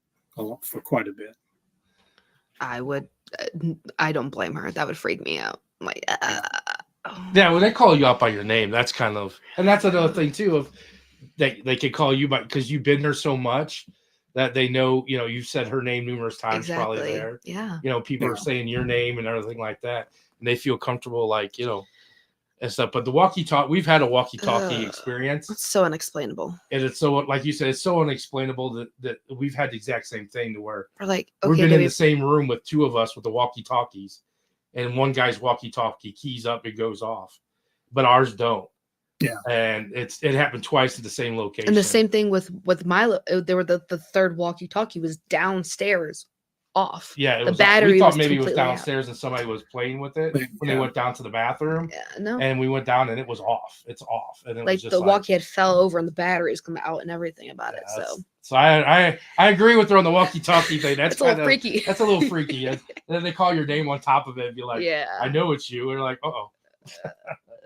for quite a bit. I don't blame her. That would freak me out. I'm like, yeah, when they call you out by your name, that's kind of, and that's another thing too, of they could call you by, because you've been there so much that they know, you've said her name numerous times. Exactly. Probably there. Yeah. People are saying your name and everything like that. And they feel comfortable, like, and stuff. But the walkie-talkie, we've had a walkie-talkie experience. It's so unexplainable. And it's so, like you said, it's so unexplainable that we've had the exact same thing to where We're like, we've been in the same room with two of us with the walkie-talkies, and one guy's walkie-talkie keys up, it goes off, but ours don't. Yeah, and it happened twice at the same location. And the same thing with Milo. There were the third walkie-talkie was downstairs off. Yeah, the battery. We thought was maybe it was completely downstairs and somebody was playing with it when they went down to the bathroom. Yeah, no. And we went down and it was off. It's off. And it like was just the walkie had fell over and the batteries come out and everything about it. So I agree with her on the walkie-talkie thing. That's a little freaky. That's a little freaky. And then they call your name on top of it and be like, yeah, I know it's you. And you're like, uh-oh.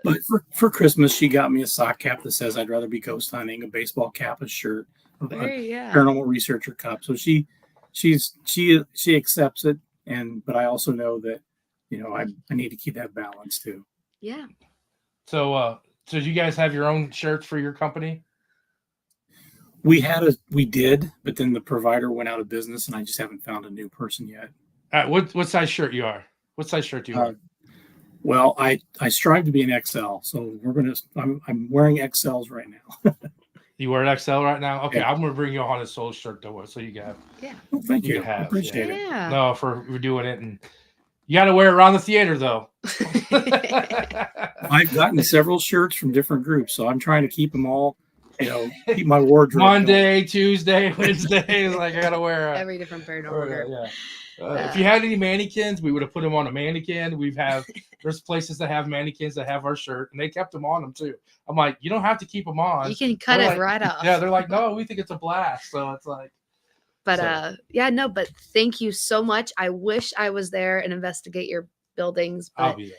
But for Christmas, she got me a sock cap that says I'd rather be ghost hunting, a baseball cap, a shirt, a paranormal researcher cup. So she accepts it, but I also know that I need to keep that balance too. Yeah. So do you guys have your own shirts for your company? We did, but then the provider went out of business, and I just haven't found a new person yet. What size shirt you are? What size shirt do you wear? Well, I strive to be an XL, so I'm wearing XLs right now. You wear an XL right now? Okay, yeah. I'm gonna bring you on a soul shirt though, so you got. Yeah. Well, thank you. I appreciate it. Yeah. No, we're doing it, and you got to wear it around the theater though. I've gotten several shirts from different groups, so I'm trying to keep them all. Keep my wardrobe. Monday, Tuesday, Wednesday, like I gotta wear every different paranormal group. Yeah. If you had any mannequins, we would have put them on a mannequin. There's places that have mannequins that have our shirt, and they kept them on them too. I'm like, you don't have to keep them on. You can cut it right off. Yeah, they're like, no, we think it's a blast. So it's like. But but thank you so much. I wish I was there and investigate your buildings. But I'll be there.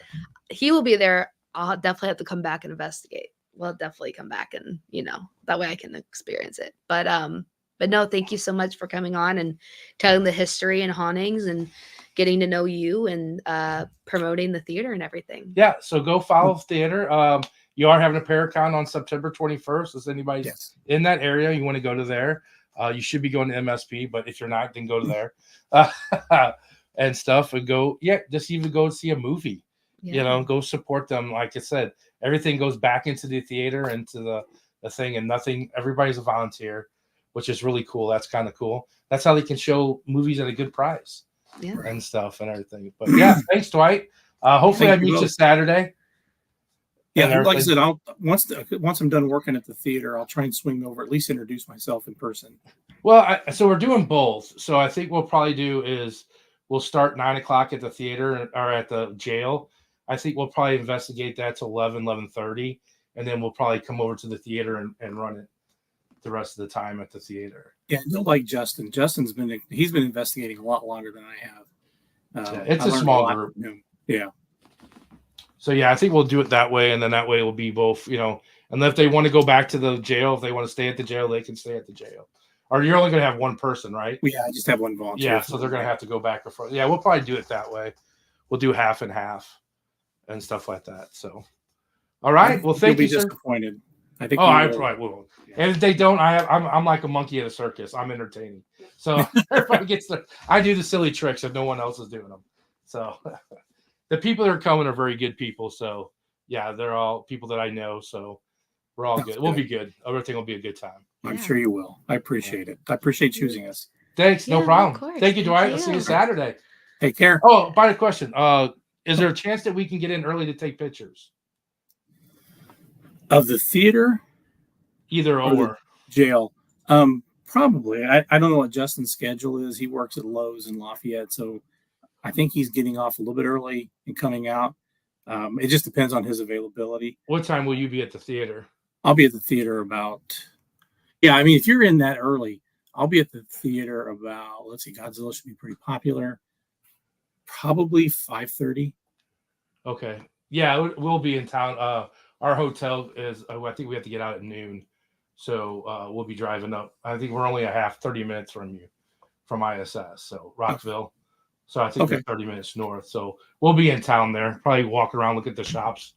He will be there. I'll definitely have to come back and investigate. We'll definitely come back and that way I can experience it. But no, thank you so much for coming on and telling the history and hauntings and getting to know you and promoting the theater and everything. Yeah, so go follow theater. You are having a Paracon on September 21st. If anybody's in that area, you want to go to there. You should be going to MSP, but if you're not, then go to there and stuff and go. Yeah, just even go see a movie. Yeah. Go support them. Like I said, everything goes back into the theater and to the thing, and everybody's a volunteer, which is really cool. That's kind of cool. That's how they can show movies at a good price and stuff and everything. But yeah, thanks, Dwight. Hopefully I meet you Saturday. Yeah, like I said, once I'm done working at the theater, I'll try and swing over, at least introduce myself in person. Well, so we're doing both. So I think we'll probably do is we'll start 9:00 at the theater or at the jail. I think we'll probably investigate that to 11:30, and then we'll probably come over to the theater and run it the rest of the time at the theater. Yeah, don't like Justin. Justin's been investigating a lot longer than I have. It's a small group. Yeah. So yeah, I think we'll do it that way, and then that way it'll be both, and if they want to go back to the jail, if they want to stay at the jail, they can stay at the jail. Or you're only going to have one person, right? Yeah, I just have one volunteer. Yeah, so they're going to have to go back and forth. Yeah, we'll probably do it that way. We'll do half and half and stuff like that. So, all right. Well, thank you, sir. Disappointed. I think. I probably will. Yeah. And if they don't, I'm like a monkey at a circus. I'm entertaining. So everybody gets I do the silly tricks if no one else is doing them. So. The people that are coming are very good people. So, yeah, they're all people that I know. So, we're all good. We'll be good. Everything will be a good time. I'm sure you will. I appreciate it. I appreciate choosing us. Thanks. No problem. Thank you, Dwight. I'll see you Saturday. Take care. Oh, by the question, is there a chance that we can get in early to take pictures? Of the theater? Either or. Jail. Probably. I don't know what Justin's schedule is. He works at Lowe's in Lafayette, so I think he's getting off a little bit early and coming out. It just depends on his availability. What time will you be at the theater? I'll be at the theater if you're in that early, I'll be at the theater about, let's see, Godzilla should be pretty popular. Probably 5:30. Okay. Yeah, we'll be in town. Our hotel is, I think we have to get out at noon. So we'll be driving up. I think we're only 30 minutes from you, from ISS. So Rockville. So I think we're 30 minutes north. So we'll be in town there. Probably walk around, look at the shops.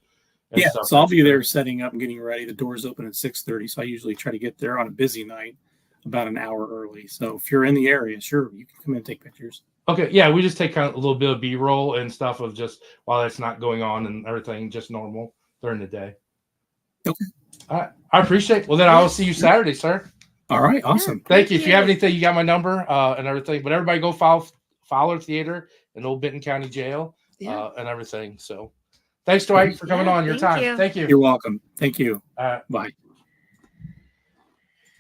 Yeah, so I'll be there setting up and getting ready. The doors open at 6:30. So I usually try to get there on a busy night about an hour early. So if you're in the area, sure, you can come in and take pictures. Okay, yeah, we just take kind of a little bit of B-roll and stuff of just while it's not going on and everything, just normal during the day. Okay. All right. I appreciate it. Well, then I will see you Saturday, sir. All right. Awesome. Thank you. If you have anything, you got my number and everything. But everybody go follow Fowler Theater in Old Benton County Jail and everything. So thanks, Dwight, for coming on your time. You. Thank you. You're welcome. Thank you. Bye.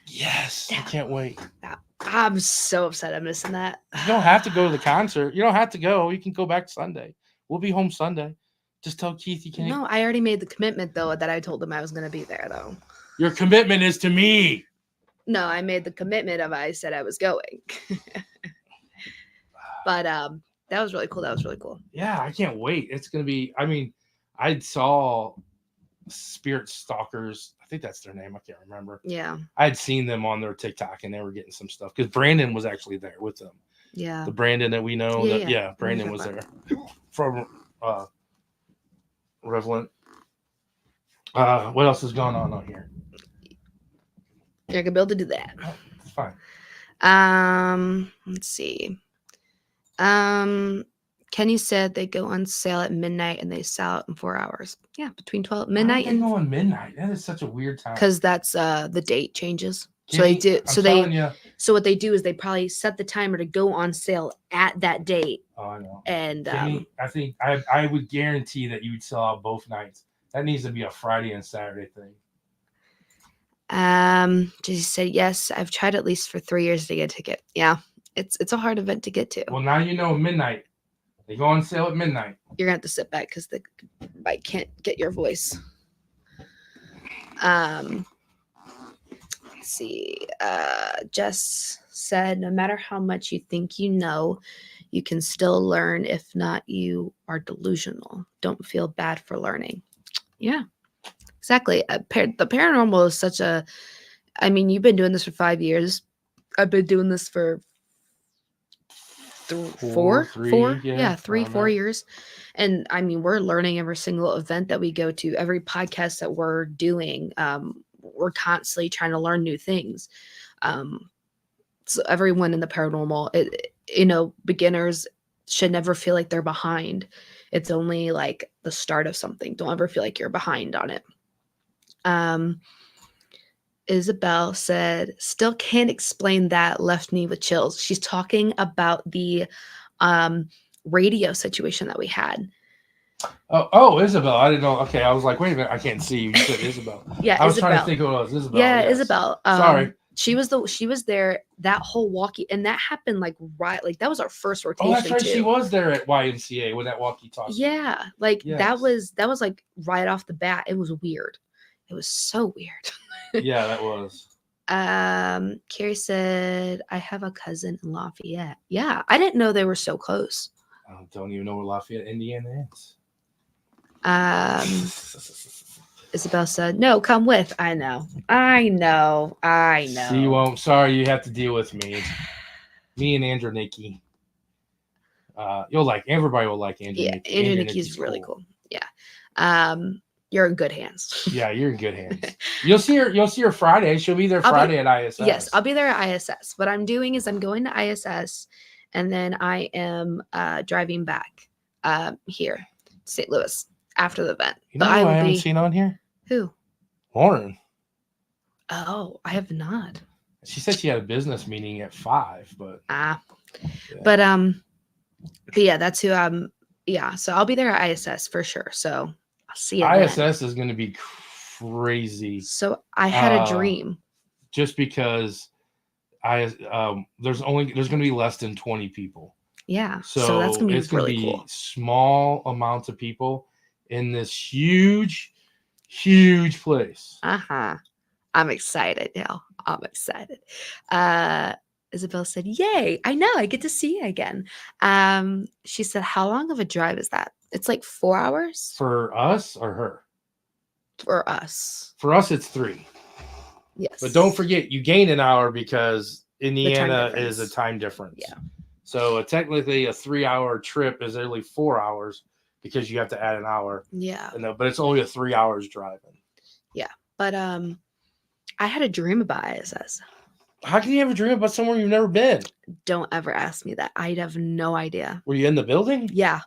Yes. I can't wait. I'm so upset I'm missing that. You don't have to go to the concert. You don't have to go. You can go back Sunday. We'll be home Sunday. Just tell Keith you can't. No, I already made the commitment, though, that I told him I was going to be there, though. Your commitment is to me. No, I made the commitment of I said I was going. But that was really cool. That was really cool. Yeah, I can't wait. It's going to be, I mean, I saw Spirit Stalkers. I think that's their name. I can't remember. Yeah. I had seen them on their TikTok and they were getting some stuff because Brandon was actually there with them. Yeah. The Brandon that we know. Yeah, Brandon was there from Revelant. What else is going on here? You're gonna be able to do that. Oh, it's fine. Let's see. Kenny said they go on sale at midnight and they sell out in 4 hours. Yeah, between 12 midnight and go on midnight. That is such a weird time. Because that's the date changes. Kenny, so they do. So what they do is they probably set the timer to go on sale at that date. Oh, I know. And Kenny, I think I would guarantee that you would sell out both nights. That needs to be a Friday and Saturday thing. She said yes. I've tried at least for 3 years to get a ticket. Yeah, it's a hard event to get to. Well, now you know midnight. They go on sale at midnight. You're gonna have to sit back because the mic can't get your voice. Let's see. Jess said, no matter how much you think you know, you can still learn. If not, you are delusional. Don't feel bad for learning. Yeah, exactly. The paranormal is such a, I mean, you've been doing this for 5 years. I've been doing this for 4 years. And I mean, we're learning every single event that we go to, every podcast that we're doing. We're constantly trying to learn new things. So everyone in the paranormal, beginners should never feel like they're behind. It's only like the start of something. Don't ever feel like you're behind on it. Isabel said, still can't explain that, left me with chills. She's talking about the radio situation that we had. Oh, Isabel. I didn't know. Okay, I was like, wait a minute. I can't see you. You said Isabel. Yeah, I was trying to think who it was. Isabel. Yeah, yes. Isabel. Sorry. She was there that whole walkie, and that happened like that was our first rotation. Oh, that's right. Too. She was there at YMCA with that walkie-talkie. Yeah, like yes. that was like right off the bat. It was weird. It was so weird. Yeah, that was. Carrie said, I have a cousin in Lafayette. Yeah, I didn't know they were so close. I don't even know where Lafayette, Indiana is. Isabel said, no, come with. I know. See, you won't. Sorry, you have to deal with me. It's me and Andrew Nikki. Everybody will like Andrew. Yeah, Nikki. Andrew Nikki's really cool. Yeah. You're in good hands. Yeah, you're in good hands. You'll see her Friday. She'll be there Friday at ISS. Yes, I'll be there at ISS. What I'm doing is I'm going to ISS, and then I am driving back here, St. Louis, after the event. You know who I haven't seen on here? Who? Lauren. Oh, I have not. She said she had a business meeting at 5, but yeah. But yeah, that's who so I'll be there at ISS for sure. So I'll see you ISS then. is going to be crazy. So I had a dream. Just because there's going to be less than 20 people. Yeah. So that's going to be really cool. Small amounts of people in this huge place. I'm excited now. I'm excited. Isabel said, yay, I know, I get to see you again. She said, how long of a drive is that? It's like 4 hours? For us or her? For us. For us, it's 3. Yes. But don't forget, you gain an hour because Indiana is a time difference. Yeah. So technically a 3-hour trip is only 4 hours because you have to add an hour. Yeah. But it's only a 3 hours driving. Yeah. But I had a dream about ISS. How can you have a dream about somewhere you've never been? Don't ever ask me that. I'd have no idea. Were you in the building? Yeah.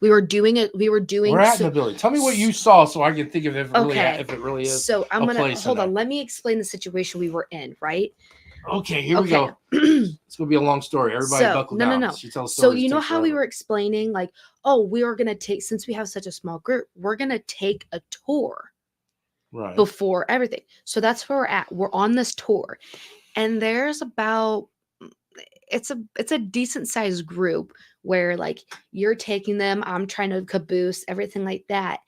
We were doing it. We were doing. We're at in the building. Tell me what you saw so I can think of if it really is. So I'm gonna place hold in on. there. Let me explain the situation we were in. Right. Okay, here we go. It's gonna be a long story. Everybody buckle down. No. She tells So stories you know takes how we forever. were explaining, like, oh, we were gonna take, since we have such a small group, we're gonna take a tour Right. before everything. So that's where we're at. We're on this tour, and there's about it's a decent sized group where like you're taking them, I'm trying to caboose everything like that,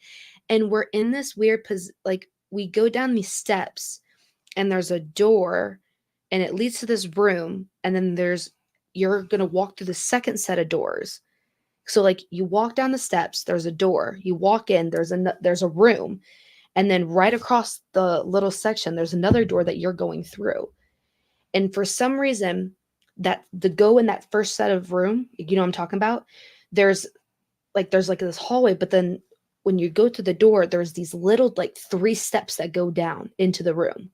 and we're in this weird like we go down these steps, and there's a door, and it leads to this room, and then you're gonna walk through the second set of doors. So like you walk down the steps, there's a door, you walk in, there's a room, and then right across the little section there's another door that you're going through. And for some reason, that the go in that first set of room, you know what I'm talking about, there's like this hallway, but then when you go to the door, there's these little like 3 steps that go down into the room.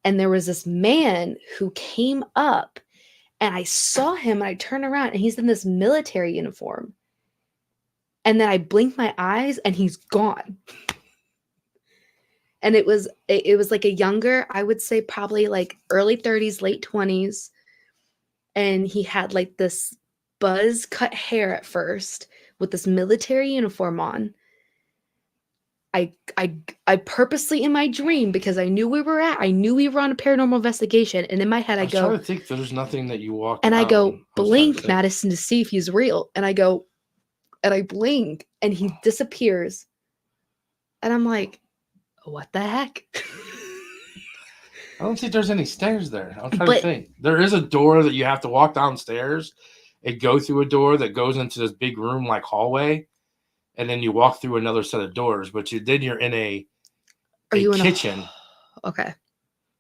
And there was this man who came up, and I saw him, and I turned around, and he's in this military uniform. And then I blinked my eyes, and he's gone. And it was like a younger, I would say probably like early 30s, late 20s. And he had like this buzz cut hair at first with this military uniform on. I purposely, in my dream, because I knew we were on a paranormal investigation, and in my head I go, trying to think there's nothing that you walk and I go, around. blink, Madison, to see if he's real. And I go, and I blink, and he disappears. And I'm like, what the heck? I don't think there's any stairs there. I'm trying to think. There is a door that you have to walk downstairs and go through a door that goes into this big room like hallway. And then you walk through another set of doors, but then you're in a kitchen. Okay.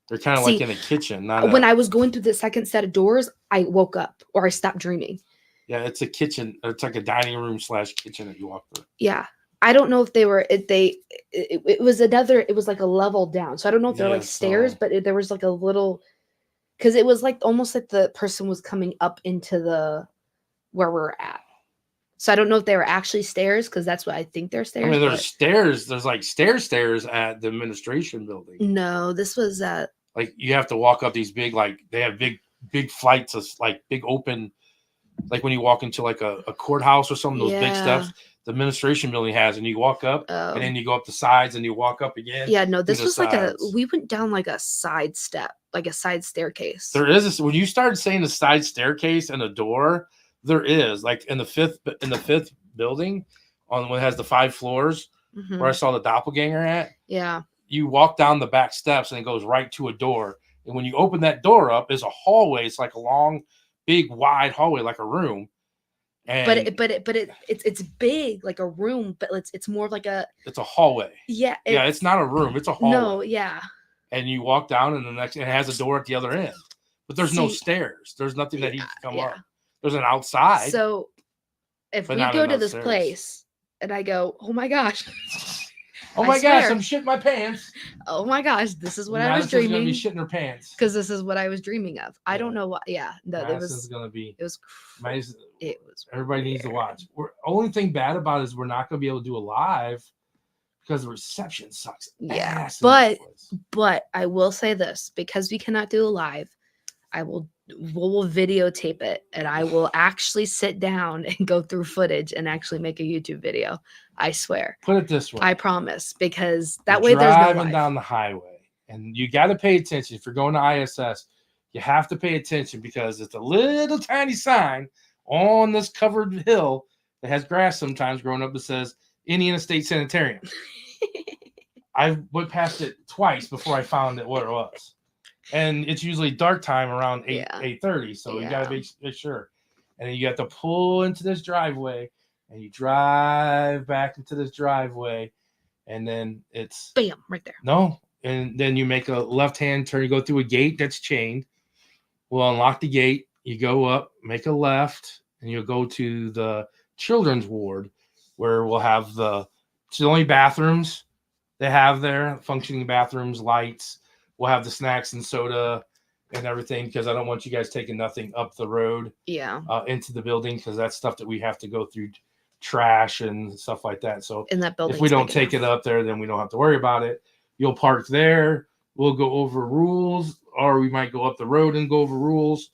They're kind of like in a kitchen. When I was going through the second set of doors, I woke up, or I stopped dreaming. Yeah, it's a kitchen. It's like a dining room / kitchen that you walk through. Yeah. I don't know if they were, it was like a level down. So I don't know if they're like stairs, but there was like a little, because it was like almost like the person was coming up into where we're at. So I don't know if they were actually stairs, because that's what I think they're stairs. I mean, there's stairs. There's like stairs at the administration building. No, this was at. Like you have to walk up these big, like they have big flights of like big open, like when you walk into like a courthouse or something, those big steps the administration building has, and you walk up and then you go up the sides and you walk up again. Yeah, no, this was like we went down like a side step, like a side staircase. There is when you started saying the side staircase and a door, there is like in the fifth building on when it has the 5 floors where I saw the doppelganger at. Yeah. You walk down the back steps and it goes right to a door. And when you open that door up, there's a hallway. It's like a long, big, wide hallway, like a room. And it's big, like a room, but it's more of like it's a hallway. Yeah. It's not a room. It's a hallway. No, yeah. And you walk down, and it has a door at the other end. But there's no stairs. There's nothing that he can come up. There's an outside. So if we go to this place and I go, oh my gosh. Oh my gosh, I'm shitting my pants. Oh my gosh, this is what I was dreaming. Gonna be shitting her pants. Because this is what I was dreaming of. I don't know what. Yeah, no, it was everybody needs to watch. Only thing bad about it is we're not gonna be able to do a live because the reception sucks. Yeah, but I will say this, because we cannot do a live, we'll videotape it, and I will actually sit down and go through footage and actually make a YouTube video. I swear. Put it this way. I promise, because that way there's no driving down the highway, and you got to pay attention. If you're going to ISS, you have to pay attention, because it's a little tiny sign on this covered hill that has grass sometimes growing up that says Indiana State Sanitarium. I went past it twice before I found it what it was. And it's usually dark time around 8:30, so you got to be sure. And then you have to pull into this driveway, and you drive back into this driveway, and then it's bam right there. No, and then you make a left-hand turn. You go through a gate that's chained. We'll unlock the gate. You go up, make a left, and you'll go to the children's ward, where we'll have it's the only bathrooms they have there, functioning bathrooms, lights. We'll have the snacks and soda and everything, because I don't want you guys taking nothing up the road into the building, because that's stuff that we have to go through trash and stuff like that. So in that building. if we don't take it up there, then we don't have to worry about it. You'll park there. We'll go over rules, or we might go up the road and go over rules.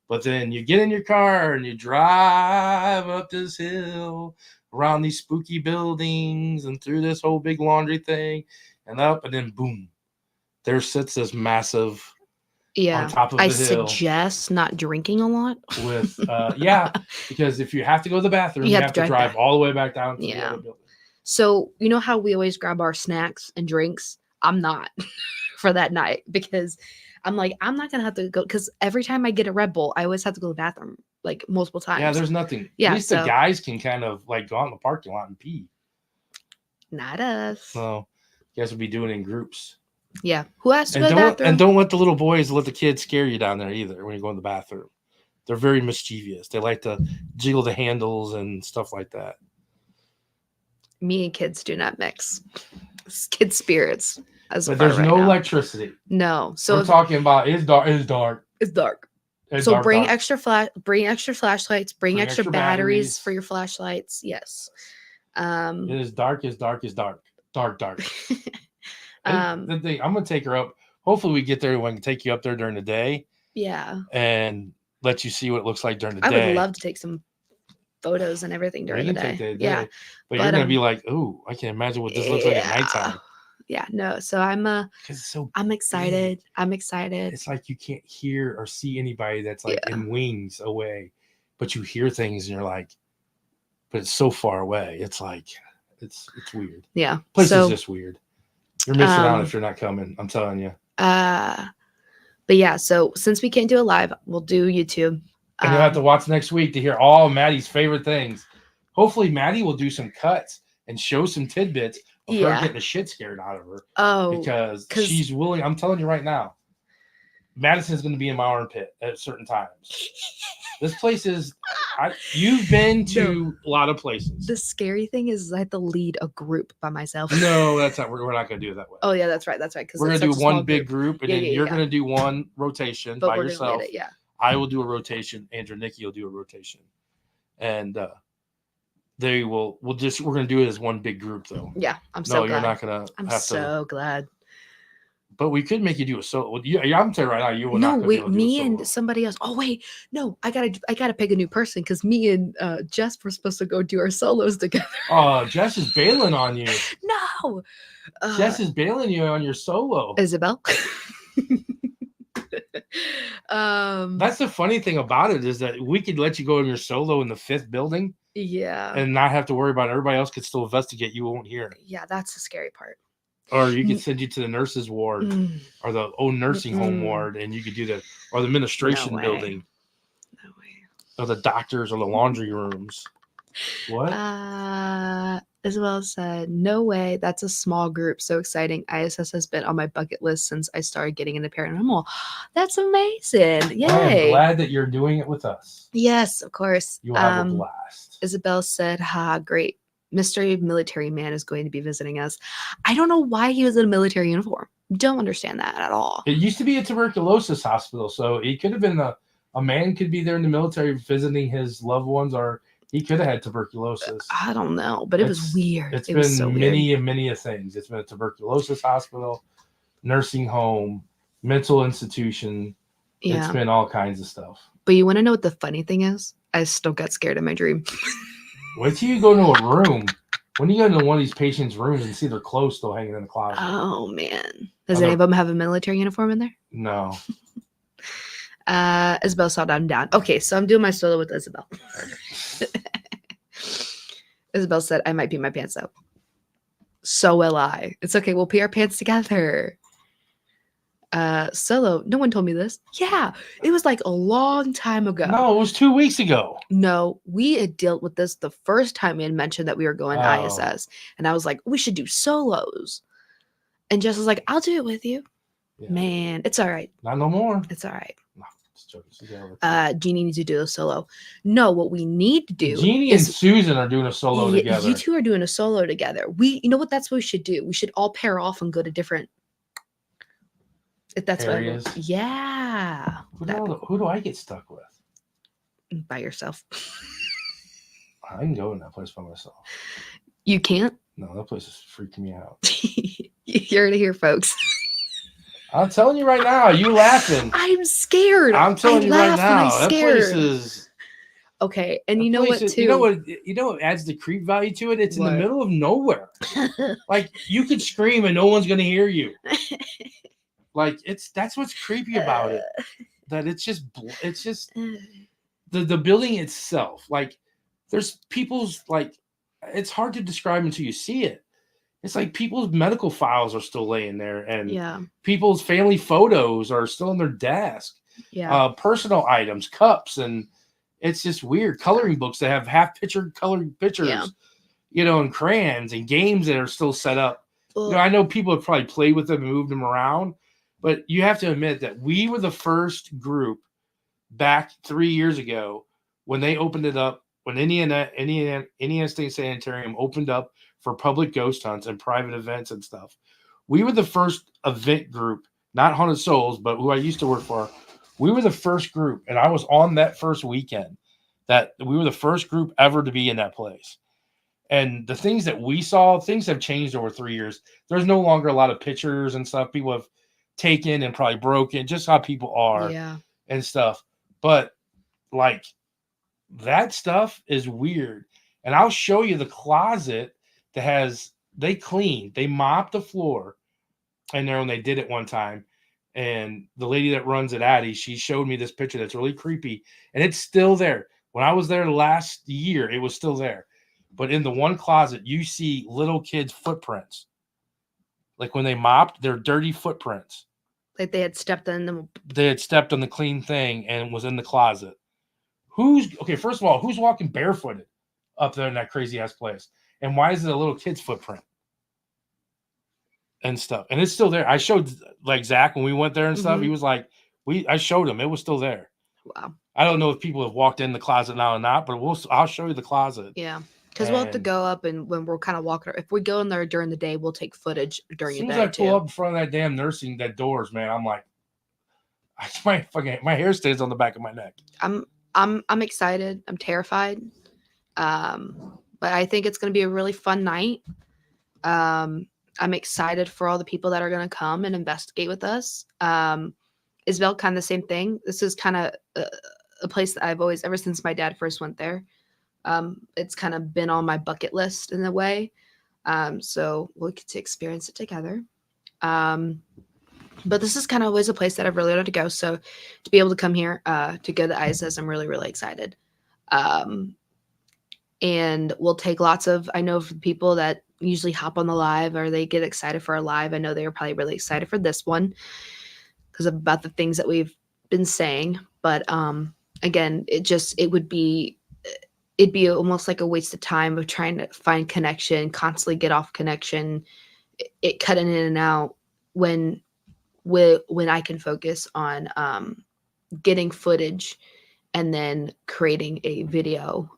But then you get in your car and you drive up this hill around these spooky buildings and through this whole big laundry thing and up, and then boom, there sits this massive on top of the I hill. suggest not drinking a lot. With because if you have to go to the bathroom, you have to drive back. all the way back down to the other building. So you know how we always grab our snacks and drinks? I'm not for that night because I'm like, I'm not gonna have to go, because every time I get a Red Bull, I always have to go to the bathroom like multiple times. Yeah, there's nothing. Yeah, at least the guys can kind of like go out in the parking lot and pee. Not us. So you guys will be doing it in groups. Yeah. Who has to go to the bathroom? And don't let the little boys let the kids scare you down there either when you go in the bathroom. They're very mischievous. They like to jiggle the handles and stuff like that. Me and kids do not mix. It's kid spirits. But there's no electricity. No. So we're talking about it's dark. It's dark. It's dark. It's so dark, bring dark. extra flashlights, bring extra batteries for your flashlights. Yes. It is dark, is dark, is dark. Dark. The thing, I'm gonna take her up. Hopefully we get there and we can take you up there during the day. Yeah. And let you see what it looks like during the day. I would love to take some photos and everything during the day. Yeah. But you're gonna be like, oh, I can imagine what this looks like at nighttime. Yeah, no. So I'm excited. Big. I'm excited. It's like you can't hear or see anybody that's like in wings away, but you hear things and you're like, but it's so far away. It's like it's weird. Yeah. Place is just weird. You're missing out if you're not coming. I'm telling you. But yeah, so since we can't do it live, we'll do YouTube. And you'll have to watch next week to hear all Maddie's favorite things. Hopefully Maddie will do some cuts and show some tidbits of her getting the shit scared out of her. Oh, because she's willing. I'm telling you right now, Madison's going to be in my armpit at certain times. This place is. You've been to a lot of places. The scary thing is I have to lead a group by myself. No, that's not. We're not going to do it that way. Oh yeah, that's right. That's right. Because we're going to do one big group, and then you're going to do one rotation by yourself. Yeah. I will do a rotation. Andrew, Nikki will do a rotation, and we're going to do it as one big group though. Yeah, I'm so glad. No, you're not going to. I'm so glad. But we could make you do a solo. I'm telling you right now, you will not. No, wait, me and somebody else. Oh wait, no, I gotta pick a new person because me and Jess were supposed to go do our solos together. Oh, Jess is bailing on you. No, Jess is bailing you on your solo. Isabel. That's the funny thing about it is that we could let you go in your solo in the 5th building. Yeah. And not have to worry about it. Everybody else could still investigate. You won't hear. Yeah, that's the scary part. Or you could send you to the nurses' ward or the old nursing home ward, and you could do or the administration building. No way. Or the doctors or the laundry rooms. What? Isabel said, no way. That's a small group. So exciting. ISS has been on my bucket list since I started getting into paranormal. That's amazing. Yay. I'm glad that you're doing it with us. Yes, of course. You'll have a blast. Isabel said, great. Mystery military man is going to be visiting us. I don't know why he was in a military uniform. Don't understand that at all. It used to be a tuberculosis hospital. So it could have been a man could be there in the military visiting his loved ones, or he could have had tuberculosis. I don't know, but it was weird. It's been so many things. It's been a tuberculosis hospital, nursing home, mental institution. Yeah. It's been all kinds of stuff. But you want to know what the funny thing is? I still got scared in my dream. Wait till you go to a room. When you go into one of these patients' rooms and see their clothes still hanging in the closet. Oh, man. Does any of them have a military uniform in there? No. Isabel saw I'm down. Okay, so I'm doing my solo with Isabel. Isabel said, I might pee my pants out. So will I. It's okay. We'll pee our pants together. Solo. No one told me this. Yeah, it was like a long time ago. No, it was 2 weeks ago. No, we had dealt with this the first time we had mentioned that we were going to ISS. And I was like, we should do solos. And Jess was like, I'll do it with you. Yeah. Man, it's all right. Not no more. It's all right. No, just joking. Jeannie needs to do a solo. No, what we need to do. Jeannie and Susan are doing a solo together. You two are doing a solo together. You know what? That's what we should do. We should all pair off and go to different. If that's areas. What yeah. Who do I get stuck with? By yourself. I can go in that place by myself. You can't? No, that place is freaking me out. You're to hear, folks. I'm telling you right now, you laughing. I'm scared. I'm telling you right now, that place scared. is okay. And you know what? Too. You know what adds the creep value to it? It's What? in the middle of nowhere. Like you could scream and no one's gonna hear you. Like that's what's creepy about it. That it's just the building itself. Like there's people's like it's hard to describe until you see it. It's like people's medical files are still laying there, and people's family photos are still on their desk. Personal items, cups, and it's just weird. Coloring books that have half-picture colored pictures, and crayons and games that are still set up. I know people have probably played with them and moved them around, but you have to admit that we were the first group back 3 years ago when they opened it up. When Indiana State Sanitarium opened up for public ghost hunts and private events and stuff, we were the first event group, not Haunted Souls, but who I used to work for. We were the first group, and I was on that first weekend that we were the first group ever to be in that place. And the things that we saw, things have changed over 3 years. There's no longer a lot of pictures and stuff people have taken and probably broken, just how people are and stuff. But like, that stuff is weird. And I'll show you the closet that they mopped the floor in there when they did it one time. And the lady that runs it, Addie, she showed me this picture that's really creepy. And it's still there. When I was there last year, it was still there. But in the one closet, you see little kids' footprints. Like when they mopped, their dirty footprints. Like they had stepped on them. They had stepped on the clean thing and was in the closet. First of all, who's walking barefooted up there in that crazy ass place? And why is it a little kid's footprint and stuff? And it's still there. I showed like Zach when we went there and stuff. He was like, I showed him. It was still there. Wow. I don't know if people have walked in the closet now or not, but I'll show you the closet. Yeah. Because we'll have to go up, and when we're kind of walking, if we go in there during the day, we'll take footage during the day. As soon as I pull up in front of that damn that doors, man, I'm like, my hair stands on the back of my neck. I'm excited. I'm terrified. But I think it's going to be a really fun night. I'm excited for all the people that are going to come and investigate with us. Isabel, kind of the same thing. This is kind of a place that I've always, ever since my dad first went there, it's kind of been on my bucket list in a way. So we'll get to experience it together. But this is kind of always a place that I've really wanted to go. So to be able to come here, to go to ISS, I'm really, really excited. And we'll take I know for the people that usually hop on the live or they get excited for a live, I know they were probably really excited for this one because about the things that we've been saying. But again, it'd be almost like a waste of time of trying to find connection, constantly get off connection, it cutting in and out when I can focus on getting footage and then creating a video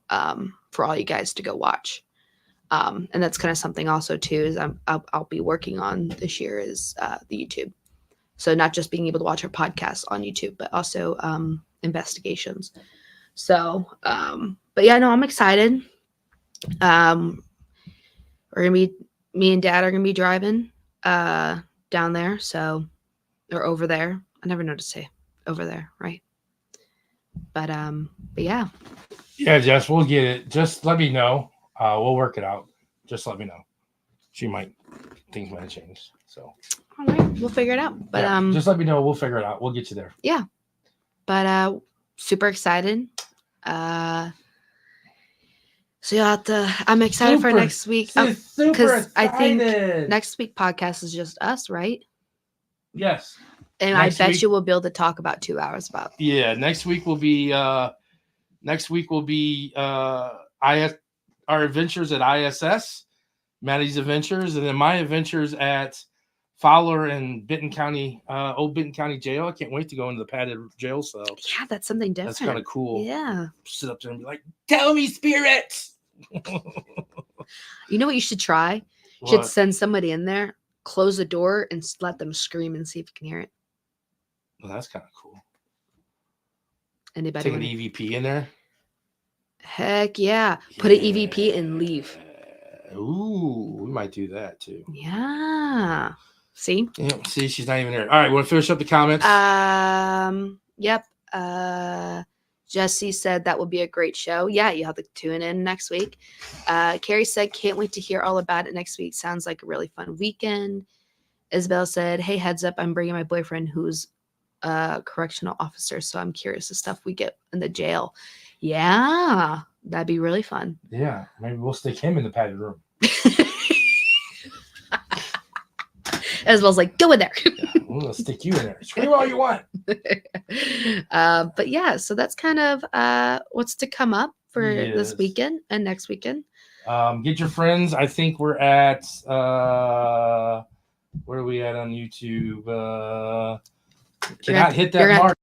for all you guys to go watch. And that's kind of something also too is I'll be working on this year is the YouTube. So not just being able to watch our podcasts on YouTube, but also investigations. So, but yeah, no, I'm excited. We're gonna be, me and Dad are gonna be driving down there, or over there. I never know to say over there, right? But yeah. Yeah, Jess, we'll get it. Just let me know. We'll work it out. Just let me know. Things might have changed. So all right, we'll figure it out. But yeah, just let me know. We'll figure it out. We'll get you there. Yeah. But super excited. So I'm excited for next week. Because I think next week podcast is just us, right? Yes. And next I bet you we'll be able to talk about 2 hours about. Yeah, next week will be our adventures at ISS, Maddie's adventures, and then my adventures at Fowler and Benton County, old Benton County Jail. I can't wait to go into the padded jail cell. Yeah, that's something different. That's kind of cool. Yeah. Sit up there and be like, "Tell me, spirits." You know what you should try? You should send somebody in there, close the door, and let them scream and see if you can hear it. Well, that's kind of cool. Anybody take an EVP in there? Heck yeah. Put an EVP and leave. Ooh, we might do that too. Yeah. See? Yeah, see, she's not even here. All right, want to finish up the comments? Yep. Jesse said that will be a great show. Yeah, you'll have to tune in next week. Carrie said, can't wait to hear all about it next week. Sounds like a really fun weekend. Isabel said, hey, heads up, I'm bringing my boyfriend who's a correctional officer, so I'm curious the stuff we get in the jail. Yeah, that'd be really fun. Yeah, maybe we'll stick him in the padded room. Isabel's like, go in there. Yeah, we'll stick you in there. Scream all you want. But yeah, so that's kind of what's to come up for this weekend and next weekend. Get your friends. I think we're at where are we at on YouTube? Cannot hit that mark.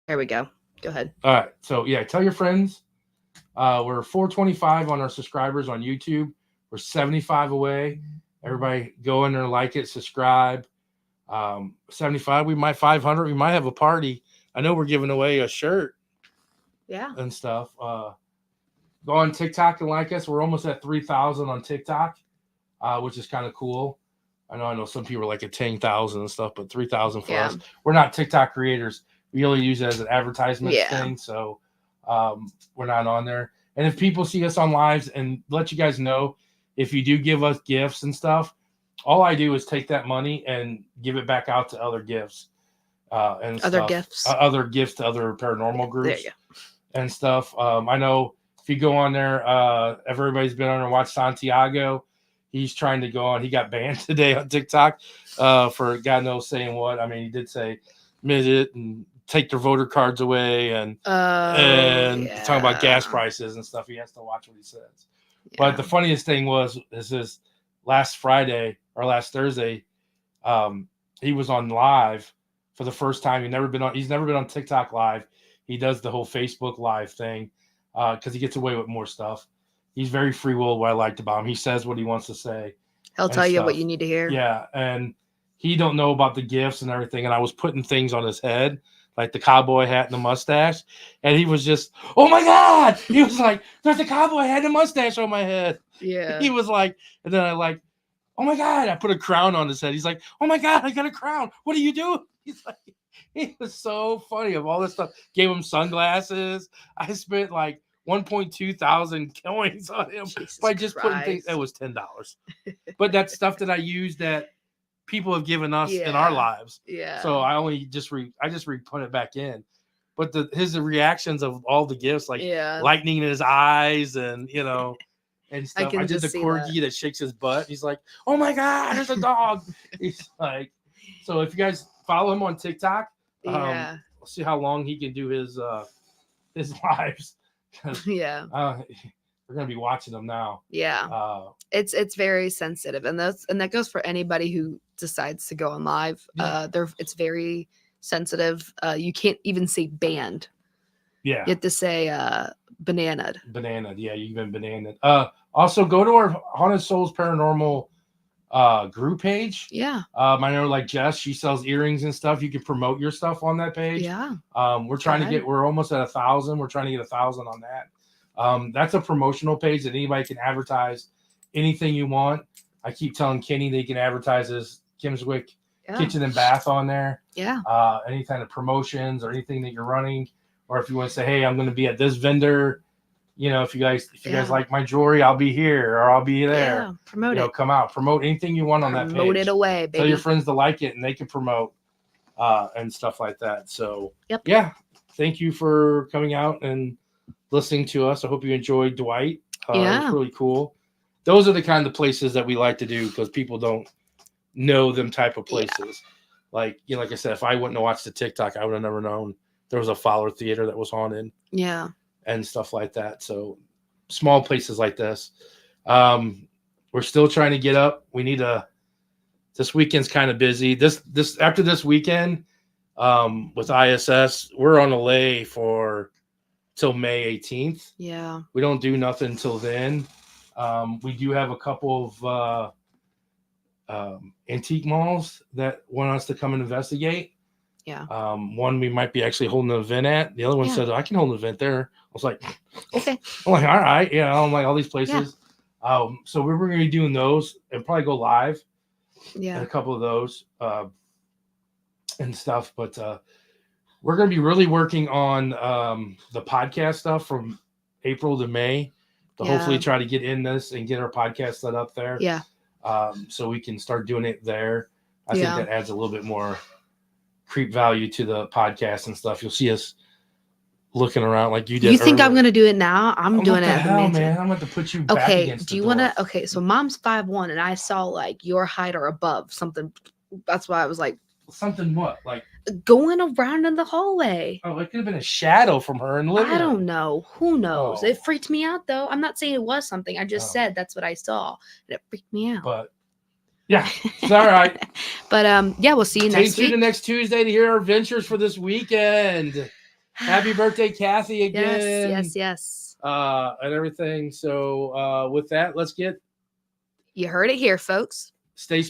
There we go. Go ahead. All right. So yeah, tell your friends. We're 425 on our subscribers on YouTube. We're 75 away. Everybody go in there, like it, subscribe. 75. We might 500. We might have a party. I know we're giving away a shirt. Yeah. And stuff. Go on TikTok and like us. We're almost at 3,000 on TikTok, which is kind of cool. I know some people are like at 10,000 and stuff, but 3,000 for us. We're not TikTok creators. We only use it as an advertisement thing, so we're not on there. And if people see us on lives, and let you guys know, if you do give us gifts and stuff, all I do is take that money and give it back out to other gifts and other stuff. Gifts, other gifts to other paranormal groups and stuff. I know if you go on there, everybody's been on there and watched Santiago. He's trying to go on. He got banned today on TikTok for God knows saying what. I mean, he did say midget and take their voter cards away and talking about gas prices and stuff. He has to watch what he says. Yeah. But the funniest thing is last Friday or last Thursday, he was on live for the first time. He's never been on TikTok live. He does the whole Facebook live thing because he gets away with more stuff. He's very free will. What I liked about him, he says what he wants to say. He'll tell you what you need to hear. Yeah, and he don't know about the gifts and everything. And I was putting things on his head, like the cowboy hat and the mustache. And he was just, oh my God. He was like, there's a cowboy hat and a mustache on my head. Yeah. He was like, and then I like, oh my God, I put a crown on his head. He's like, oh my God, I got a crown. What are you doing? He's like, he was so funny of all this stuff. Gave him sunglasses. I spent like 1.2 thousand coins on him by just putting things. It was $10. But that's stuff that I use that people have given us in our lives. Yeah. So I only just put it back in. But his reactions of all the gifts, like lightning in his eyes and and stuff. I did the corgi that shakes his butt. He's like, oh my God, there's a dog. He's like, so if you guys follow him on TikTok, we'll see how long he can do his lives. We're gonna be watching them now. It's very sensitive, and that goes for anybody who decides to go on live. It's very sensitive. You can't even say banned. You have to say bananaed. You've been bananaed. Also go to our Haunted Souls Paranormal group page. I know like Jess, she sells earrings and stuff. You can promote your stuff on that page. We're almost at 1,000. We're trying to get 1,000 on that. That's a promotional page that anybody can advertise anything you want. I keep telling Kenny they can advertise as Kimswick kitchen and bath on there. Yeah. Any kind of promotions or anything that you're running, or if you want to say, hey, I'm going to be at this vendor. You know, if you guys like my jewelry, I'll be here or I'll be there. Yeah, promote it. Come out, promote anything you want on that page. Promote it away, baby. Tell your friends to like it and they can promote and stuff like that. So, yep. Yeah, thank you for coming out and listening to us. I hope you enjoyed Dwight. It was really cool. Those are the kind of places that we like to do because people don't know them type of places. Yeah. Like I said, if I wouldn't have watched the TikTok, I would have never known there was a Fowler theater that was haunted. Yeah. And stuff like that. So small places like this. We're still trying to get up. We need this weekend's kind of busy. After this weekend, with ISS, we're on a lay till May 18th. Yeah. We don't do nothing till then. We do have a couple of antique malls that want us to come and investigate. Yeah. One we might be actually holding an event at. The other one said I can hold an event there. I was like, okay. I'm like, all right, I'm like all these places. Yeah. So we're going to be doing those and probably go live. Yeah. In a couple of those and stuff, but we're going to be really working on the podcast stuff from April to May to hopefully try to get in this and get our podcast set up there. Yeah. So we can start doing it there. I think that adds a little bit more creep value to the podcast and stuff. You'll see us looking around like you did. You think I'm going to do it now? I'm doing it. Hell, man. I'm going to put you back against do you want to? Okay, so mom's 5'1", and I saw like your height or above something. That's why I was like, something what? Like going around in the hallway. Oh, it could have been a shadow from her in the living room. I don't know. Who knows? It freaked me out though. I'm not saying it was something. I just said that's what I saw, and it freaked me out. But yeah, it's all right. But we'll see you next week. Stay tuned next Tuesday to hear our adventures for this weekend. Happy birthday, Kathy, again. Yes. And everything. So with that, let's get. You heard it here, folks. Stay